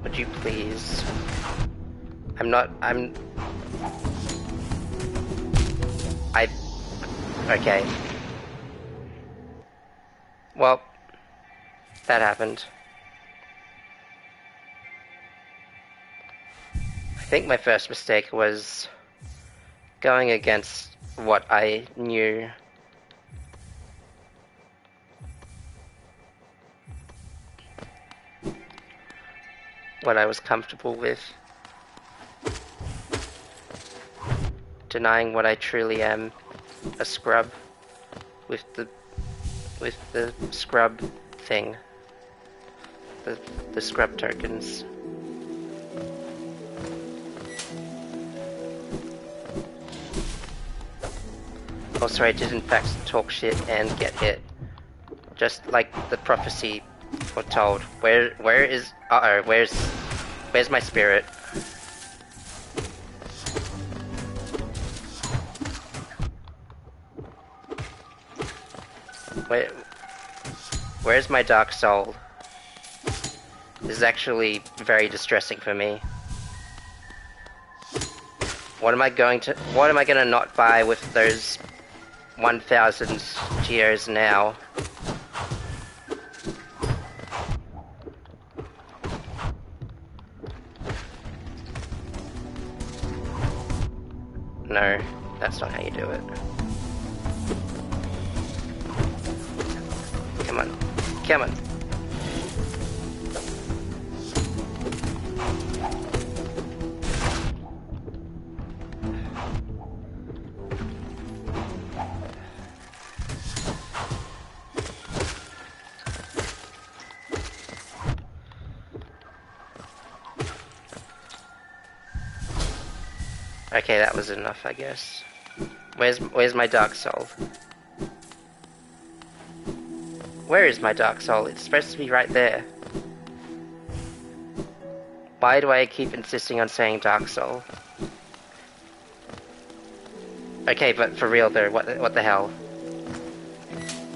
Would you please? Okay. Well, that happened. I think my first mistake was going against what I knew. What I was comfortable with. Denying what I truly am, a scrub with the scrub thing. The scrub tokens. Also, I did in fact talk shit and get hit. Just like the prophecy foretold. Where is... Uh-oh, where's my spirit? Where's my dark soul? This is actually very distressing for me. What am I gonna not buy with those 1,000 geos now? No, that's not how you do it. Come on. Come on. Okay, that was enough, I guess. Where's my dark soul? Where is my dark soul? It's supposed to be right there. Why do I keep insisting on saying dark soul? Okay, but for real though, what the hell?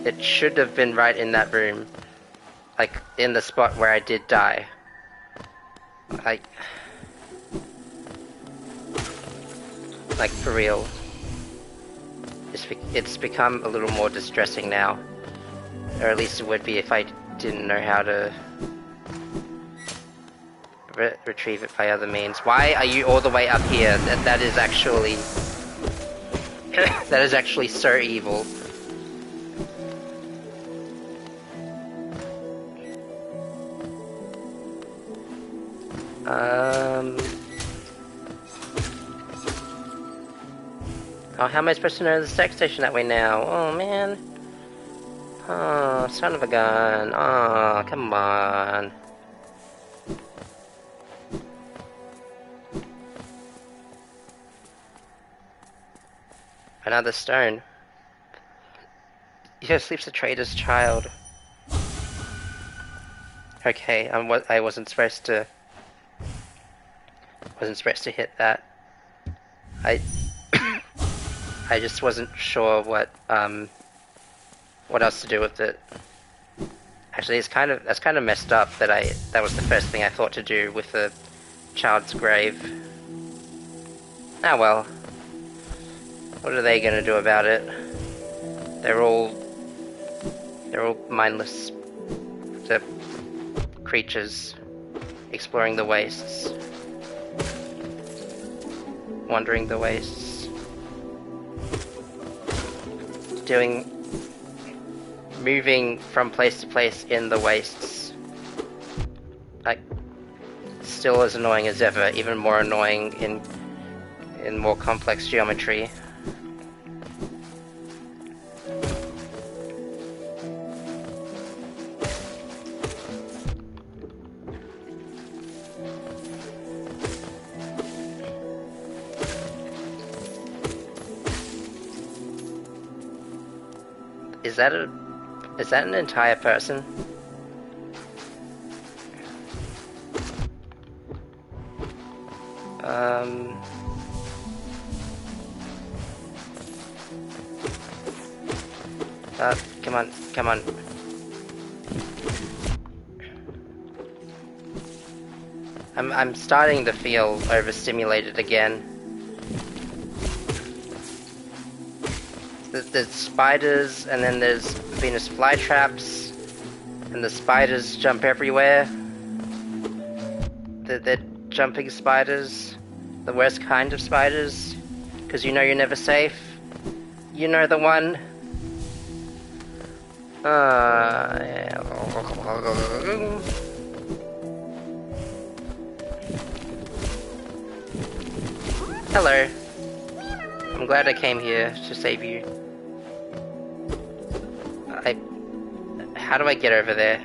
It should have been right in that room. Like, in the spot where I did die. Like, for real. It's become a little more distressing now. Or at least it would be if I didn't know how to retrieve it by other means. Why are you all the way up here? That is actually... that is actually so evil. Oh, how am I supposed to know the sex station that way now? Oh, man. Oh, son of a gun. Oh, come on. Another stone. Here sleeps a trader's child. Okay, I wasn't supposed to hit that. I I just wasn't sure what else to do with it. Actually, that's kind of messed up that that was the first thing I thought to do with the child's grave. Ah well. What are they gonna do about it? They're all mindless creatures exploring the wastes. Wandering the wastes. Moving from place to place in the wastes. Like, still as annoying as ever, even more annoying in more complex geometry. Is that an entire person? Come on. I'm starting to feel overstimulated again. There's spiders, and then there's Venus flytraps, and the spiders jump everywhere. They're jumping spiders, the worst kind of spiders, because you know you're never safe. You know the one. Hello. I'm glad I came here to save you. How do I get over there?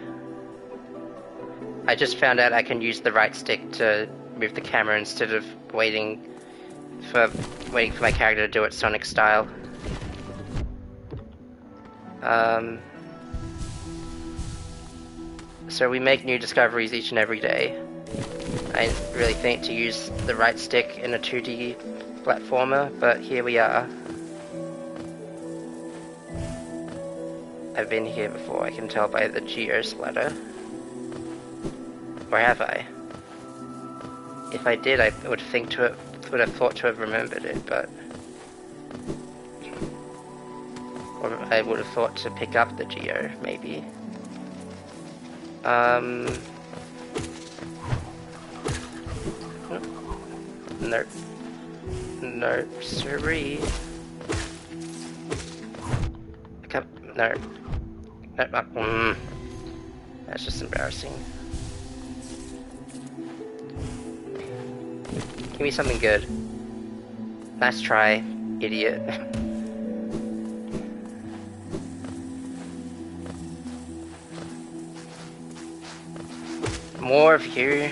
I just found out I can use the right stick to move the camera instead of waiting for my character to do it Sonic style. So we make new discoveries each and every day. I really think to use the right stick in a 2D platformer, but here we are. I've been here before, I can tell by the geo splatter. Or have I? If I did, I would have thought to have remembered it, but... Or I would have thought to pick up the geo, maybe. Nope. Nursery. No. That's just embarrassing. Give me something good. Nice try, idiot. More of you.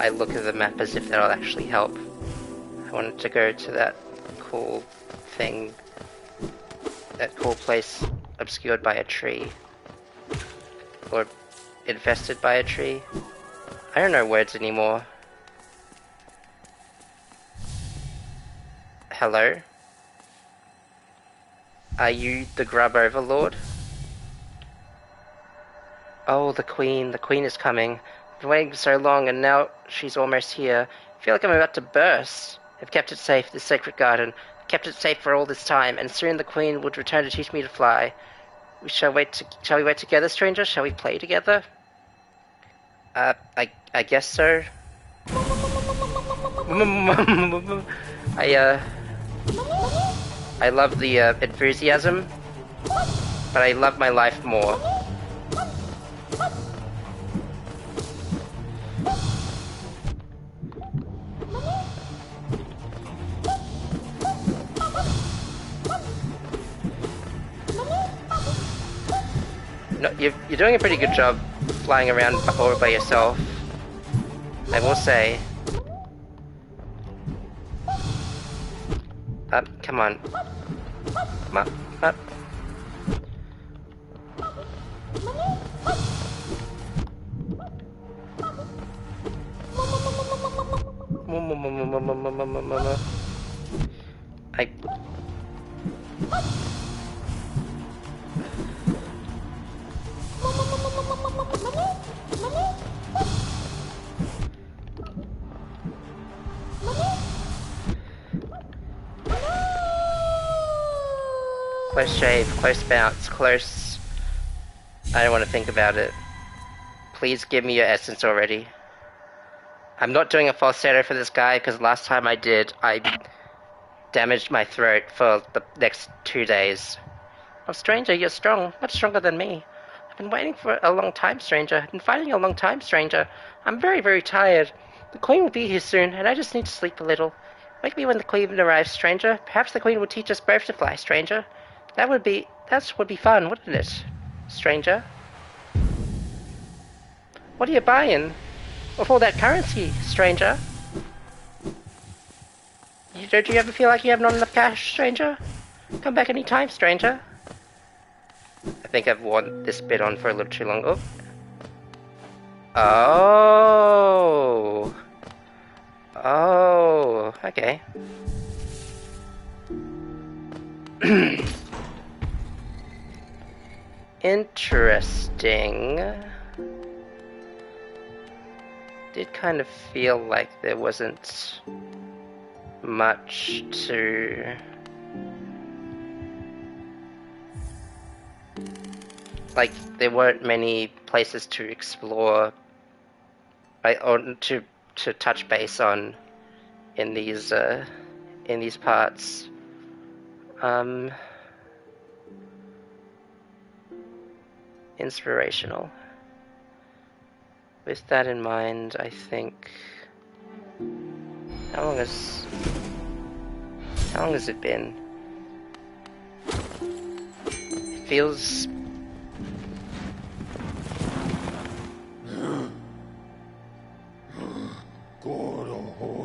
I look at the map as if that'll actually help. I wanted to go to that cool thing, that cool place obscured by a tree. Or infested by a tree. I don't know words anymore. Hello? Are you the grub overlord? Oh, the queen is coming. I've been waiting so long and now she's almost here. I feel like I'm about to burst. I've kept it safe, this sacred garden. I've kept it safe for all this time, and soon the queen would return to teach me to fly. Shall we wait together, stranger? Shall we play together? I guess so. I I love the enthusiasm, but I love my life more. No, you're doing a pretty good job flying around all by yourself, I will say. Up, come on. Up, up. I... Close shave, close bounce, close... I don't want to think about it. Please give me your essence already. I'm not doing a falsetto for this guy, because last time I did, I damaged my throat for the next 2 days. Oh, stranger, you're strong. Much stronger than me. I've been waiting for a long time, stranger. I've been fighting a long time, stranger. I'm very, very tired. The queen will be here soon, and I just need to sleep a little. Wake me when the queen arrives, stranger. Perhaps the queen will teach us both to fly, stranger. That would be fun, wouldn't it, stranger? What are you buying? With all that currency, stranger? Don't you ever feel like you have not enough cash, stranger? Come back any time, stranger. I think I've worn this bit on for a little too long. Oh. Oh. Okay. Interesting. Did kind of feel like there wasn't much to... Like, there weren't many places to explore, or to touch base on in these parts. Inspirational. With that in mind, I think... How long has it been? It feels...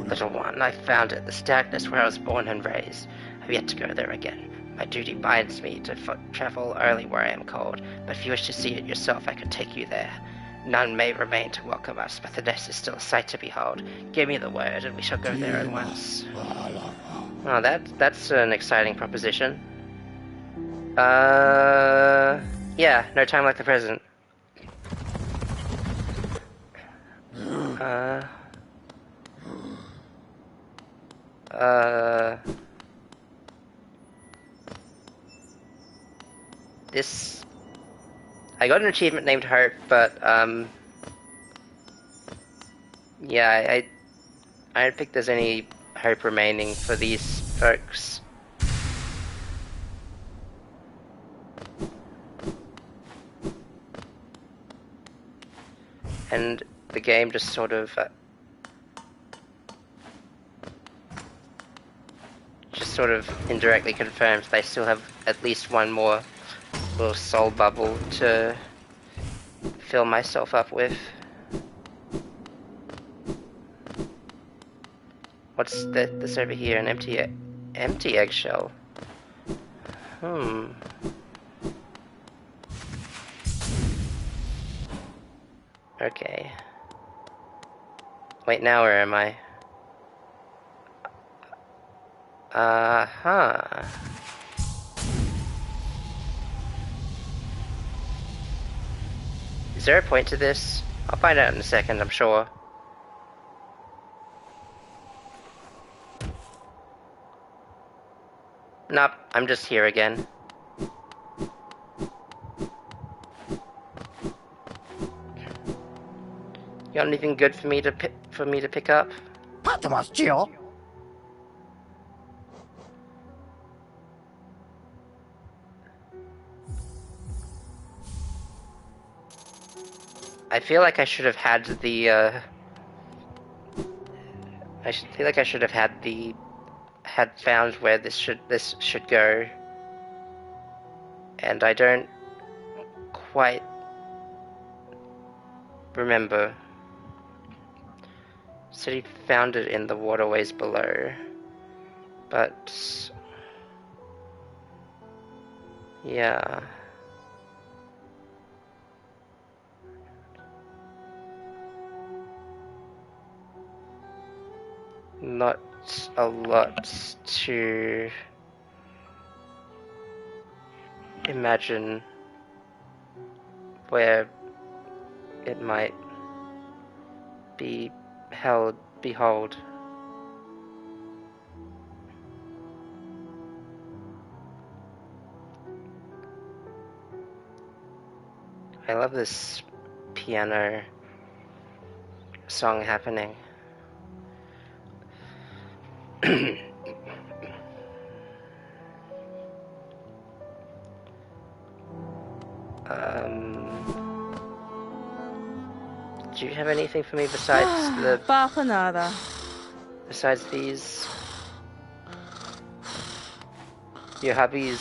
Little one, I found it. The Stagnus where I was born and raised. I've yet to go there again. My duty binds me to travel early where I am called, but if you wish to see it yourself, I could take you there. None may remain to welcome us, but the nest is still a sight to behold. Give me the word, and we shall go there at once. Oh, that's an exciting proposition. Yeah, no time like the present. This... I got an achievement named Hope, but, yeah, I don't think there's any hope remaining for these folks. And the game just sort of... indirectly confirms they still have at least one more little soul bubble to fill myself up with. What's this over here? An empty eggshell. Okay. Wait, now where am I? Is there a point to this? I'll find out in a second, I'm sure. Nope, I'm just here again. You got anything good for me to pick up? Patmos, I feel like I should have had the had found where this should go, and I don't quite remember. Said he found it in the waterways below, but yeah. Not a lot to imagine where it might be behold. I love this piano song happening. Do you have anything for me besides besides these? Your hubby's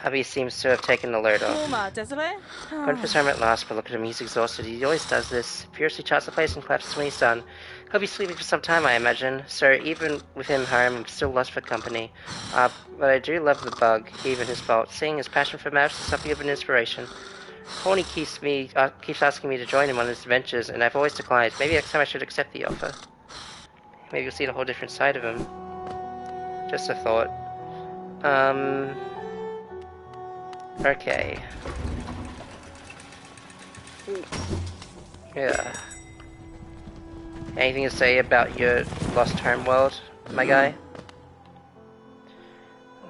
hubby seems to have taken the load off. Going for his home at last, but look at him, he's exhausted. He always does this. Furiously charts the place and collapses when he's done. He'll be sleeping for some time, I imagine. So even with him home, I'm still lost for company. But I do love the bug, even his fault. Seeing his passion for maps is something of an inspiration. Horny keeps asking me to join him on his adventures, and I've always declined. Maybe next time I should accept the offer. Maybe you'll see a whole different side of him. Just a thought. Okay. Yeah. Anything to say about your lost home world, my guy?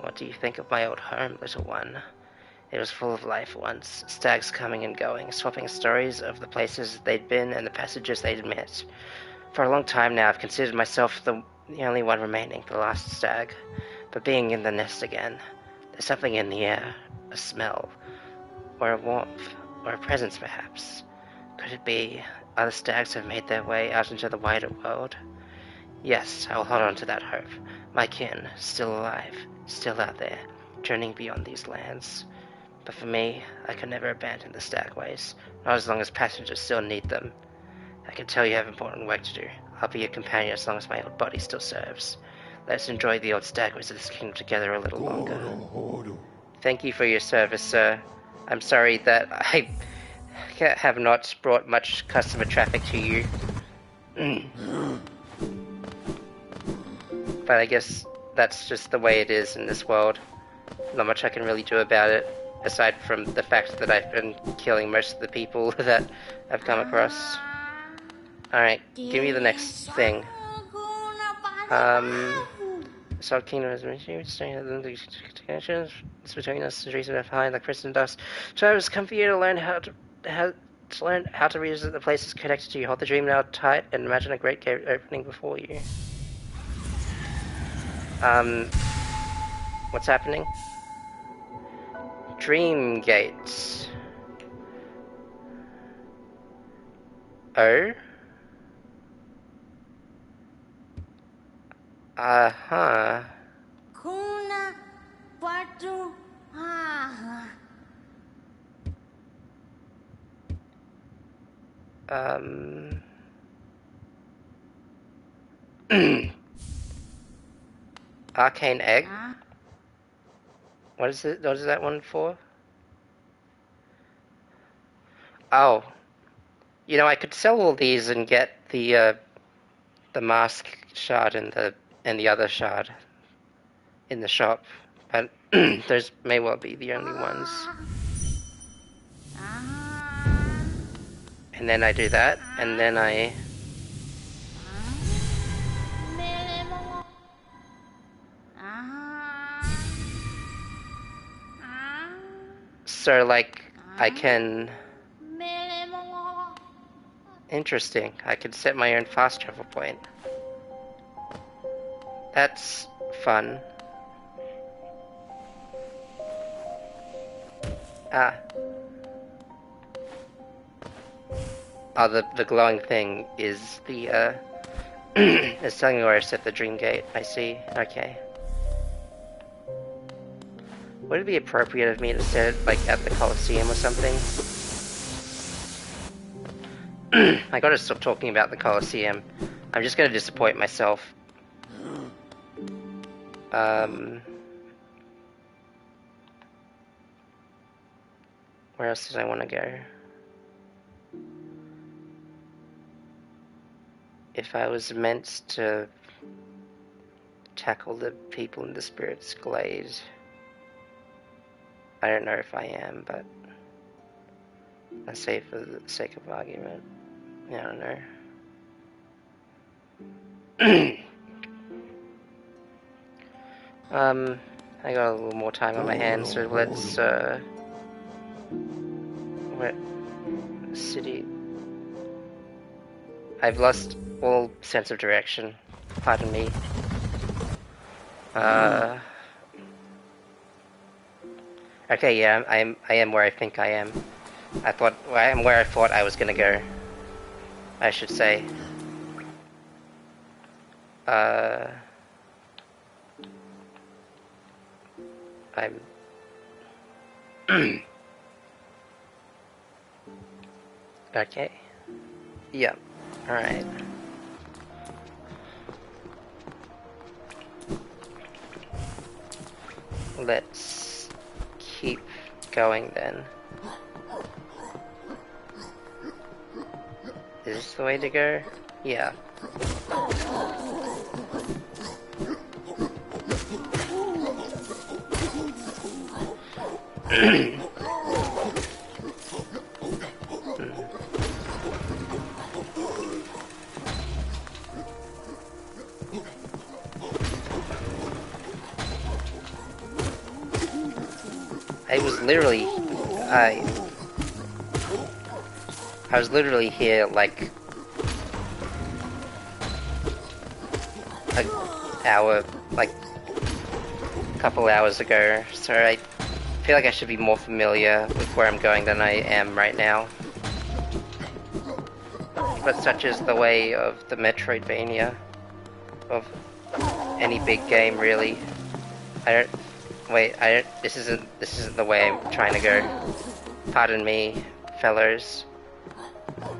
What do you think of my old home, little one? It was full of life once, stags coming and going, swapping stories of the places they'd been and the passages they'd met. For a long time now, I've considered myself the only one remaining, the last stag. But being in the nest again, there's something in the air, a smell, or a warmth, or a presence perhaps. Could it be other stags have made their way out into the wider world? Yes, I will hold on to that hope. My kin, still alive, still out there, journeying beyond these lands. But for me, I can never abandon the stagways, not as long as passengers still need them. I can tell you have important work to do. I'll be your companion as long as my old body still serves. Let's enjoy the old stagways of this kingdom together a little longer. Thank you for your service, sir. I'm sorry that I have not brought much customer traffic to you. But I guess that's just the way it is in this world. Not much I can really do about it, aside from the fact that I've been killing most of the people that I've come across. Alright, give me the next thing. Salt Kingdom has been connections between us and trees left behind like prison dust. So I was come for you to learn how to revisit the places connected to you. Hold the dream now tight and imagine a great gate opening before you. What's happening? Dream gates. Oh? Uh-huh. Arcane egg? What is it? What is that one for? Oh. You know, I could sell all these and get the mask shard and the other shard in the shop, but those may well be the only ones. And then I do that, and then I... So, like, I can... Interesting. I could set my own fast travel point. That's fun. Ah. Oh, the glowing thing is the, it's telling me where I set the dream gate. I see. Okay. Would it be appropriate of me to set it, like, at the Colosseum or something? I gotta stop talking about the Colosseum. I'm just gonna disappoint myself. Where else did I want to go? If I was meant to tackle the people in the Spirit's Glade, I don't know if I am, but I say for the sake of argument. I don't know. I got a little more time on my hands, so let's, what city? I've lost all sense of direction. Pardon me. Okay, yeah, I am where I think I am. I am where I thought I was gonna go. I should say. I'm... Okay. Yep. Alright. Let's keep going then. Is this the way to go? Yeah. I was literally, I was literally here like an hour, like a couple hours ago, so I feel like I should be more familiar with where I'm going than I am right now. But such is the way of the Metroidvania, of any big game really. This isn't the way I'm trying to go. Pardon me, fellows.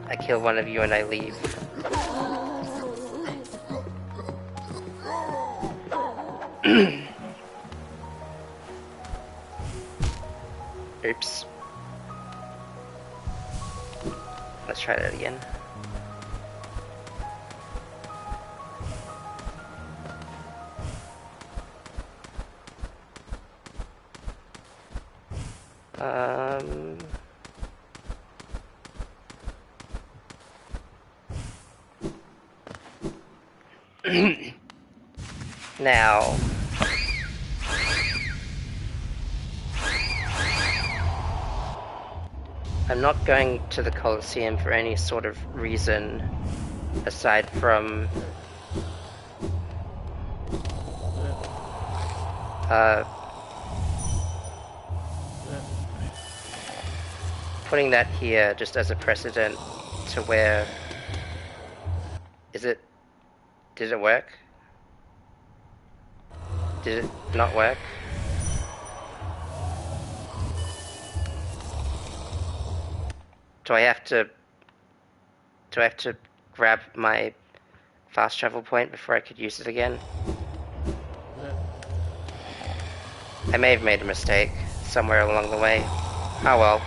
I kill one of you and I leave. Oops. Let's try that again. Now, I'm not going to the Colosseum for any sort of reason aside from putting that here just as a precedent to where... Did it work? Did it not work? Do I have to grab my fast travel point before I could use it again? I may have made a mistake somewhere along the way. Oh well.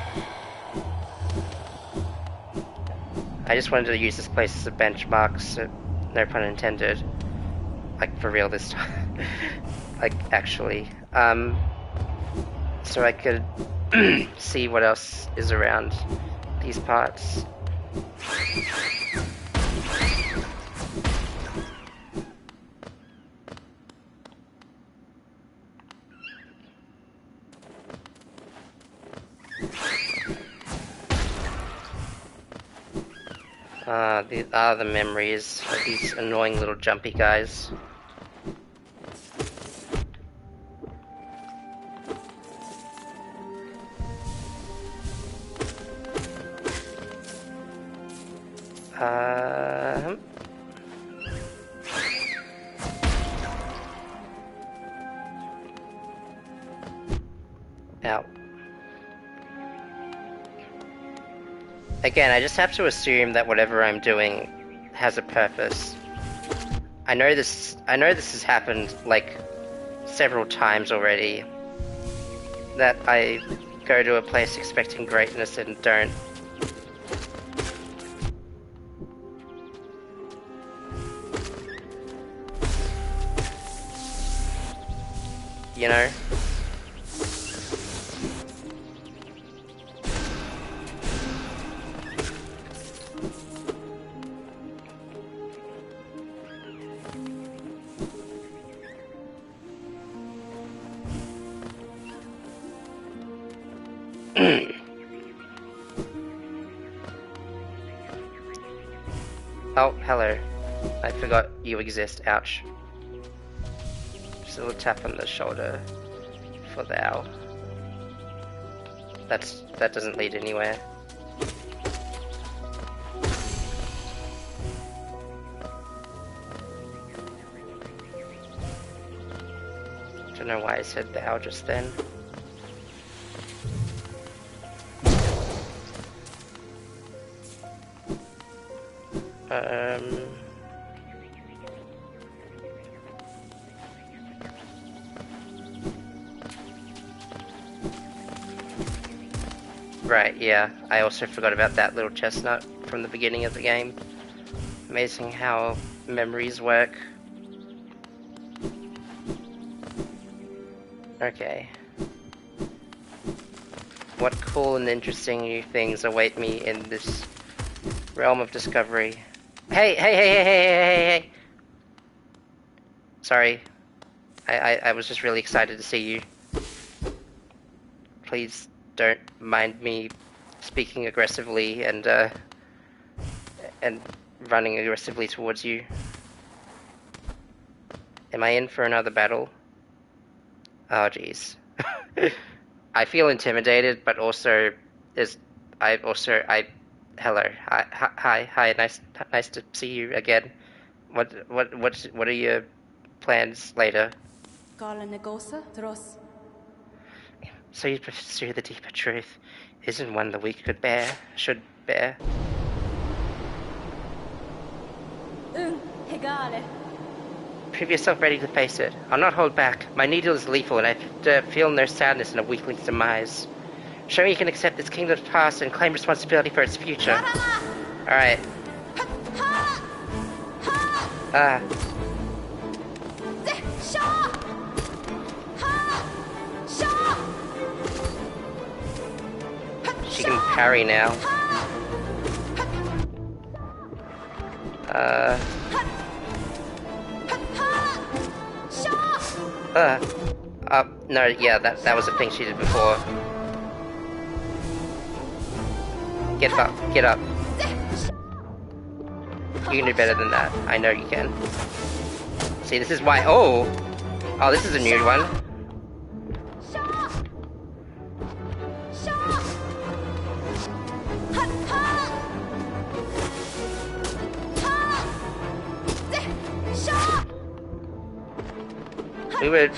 I just wanted to use this place as a benchmark, so no pun intended. Like, for real this time. Like, actually. So I could see what else is around these parts. The memories of these annoying little jumpy guys. Ow. Again, I just have to assume that whatever I'm doing has a purpose. I know this has happened like several times already. That I go to a place expecting greatness and don't. You know? Oh, hello. I forgot you exist. Ouch. Just a little tap on the shoulder for thou. That doesn't lead anywhere. Don't know why I said thou just then. Right, yeah. I also forgot about that little chestnut from the beginning of the game. Amazing how memories work. Okay. What cool and interesting new things await me in this realm of discovery. Hey! Sorry. I was just really excited to see you. Please don't mind me speaking aggressively and running aggressively towards you. Am I in for another battle? Oh jeez. I feel intimidated, but also hello. Hi, nice to see you again. What are your plans later? So you pursue the deeper truth isn't one the weak should bear. Prove yourself ready to face it. I'll not hold back. My needle is lethal, and I feel no sadness in a weakling's demise. Show me you can accept this kingdom's past and claim responsibility for its future. Alright. She can parry now. No, yeah, that was a thing she did before. Get up. You can do better than that. I know you can. See, this is why. Oh, this is a new one.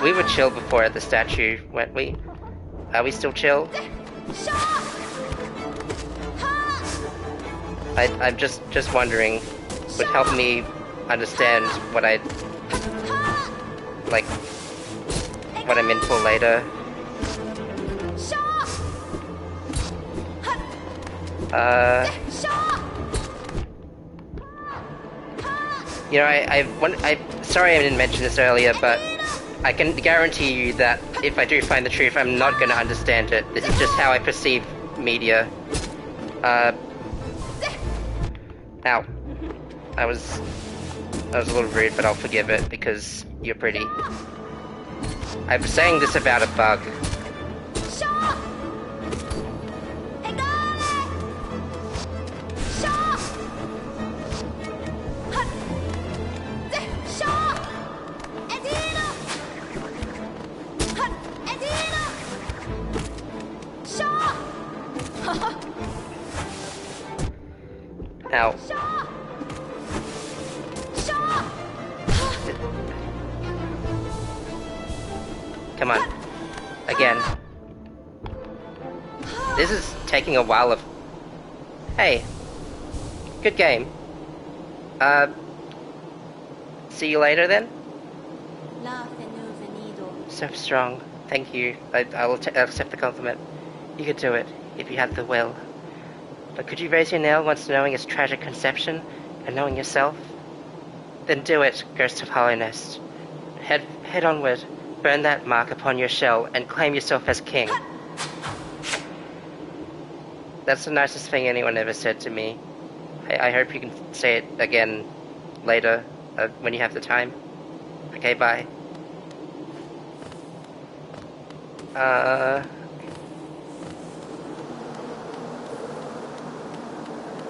We were chill before at the statue, weren't we? Are we still chill? I'm just wondering, would help me understand what what I'm in for later. You know, I'm sorry I didn't mention this earlier, but I can guarantee you that if I do find the truth, I'm not going to understand it. This is just how I perceive media. Ow. I was a little rude, but I'll forgive it because you're pretty. I'm saying this about a bug. Now, Shaw! Shaw! come on. Again. This is taking a while of... Hey. Good game. See you later then? La venu venido. So strong. Thank you. I will accept the compliment. You could do it, if you had the will. But could you raise your nail once knowing its tragic conception, and knowing yourself? Then do it, Ghost of Hollownest. Head onward, burn that mark upon your shell, and claim yourself as king. That's the nicest thing anyone ever said to me. I hope you can say it again later, when you have the time. Okay, bye.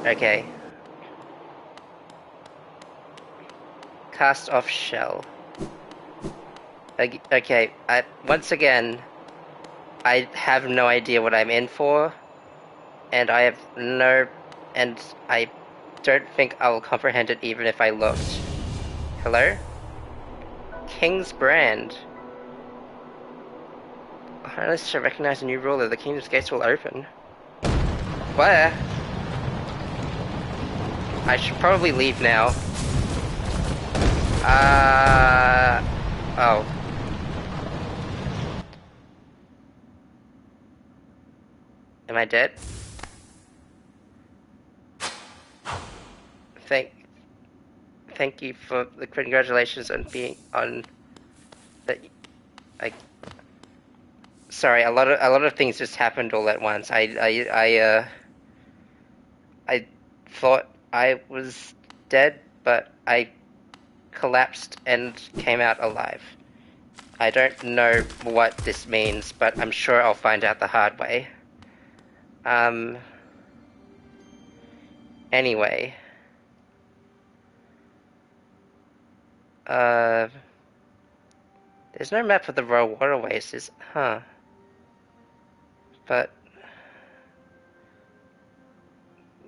Okay. Cast off shell. Okay, once again, I have no idea what I'm in for, and I don't think I will comprehend it even if I looked. Hello? King's Brand. Highness shall recognize a new ruler. The kingdom's gates will open. Where? I should probably leave now. Oh. Am I dead? Thank you for the congratulations on being on that. Sorry, a lot of things just happened all at once. I thought I was dead, but I collapsed and came out alive. I don't know what this means, but I'm sure I'll find out the hard way. Anyway. There's no map for the Royal Waterways, huh? But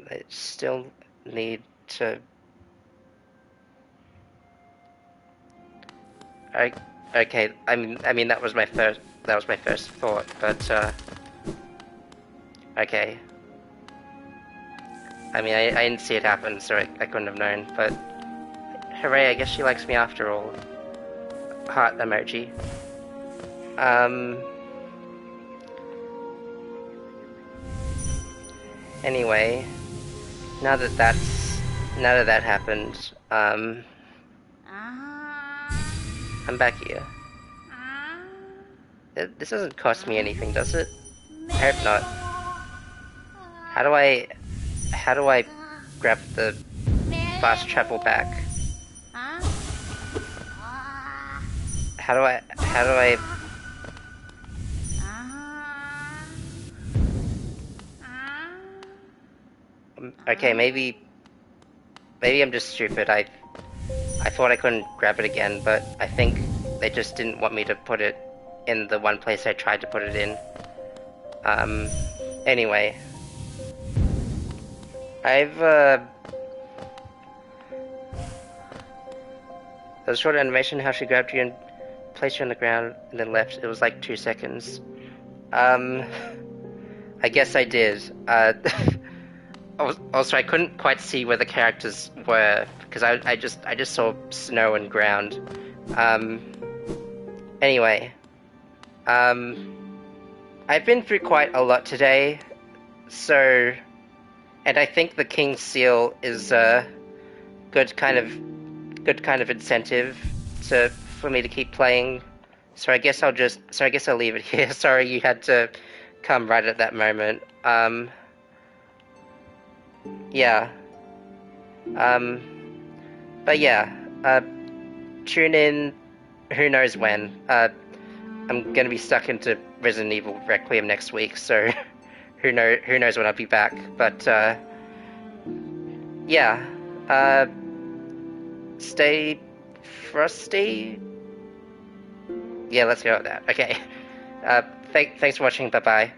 they still need to... Okay, I mean that was my first thought, but okay. I mean, I didn't see it happen, so I couldn't have known, but hooray, I guess she likes me after all. Heart emoji. Anyway, now that that happened, I'm back here. This doesn't cost me anything, does it? I hope not. How do I grab the fast travel back? How do I Okay, maybe I'm just stupid. I thought I couldn't grab it again, but I think they just didn't want me to put it in the one place I tried to put it in. Anyway. There was a short animation how she grabbed you and placed you on the ground and then left. It was like 2 seconds. I guess I did. Also, I couldn't quite see where the characters were because I just saw snow and ground. Anyway, I've been through quite a lot today, so, and I think the King's Seal is a good kind of incentive for me to keep playing. So I guess I'll leave it here. Sorry you had to come right at that moment. Yeah. But yeah, tune in who knows when. I'm gonna be stuck into Resident Evil Requiem next week, so who knows when I'll be back. But yeah. Stay frosty? Yeah, let's go with that. Okay. Thanks for watching, bye bye.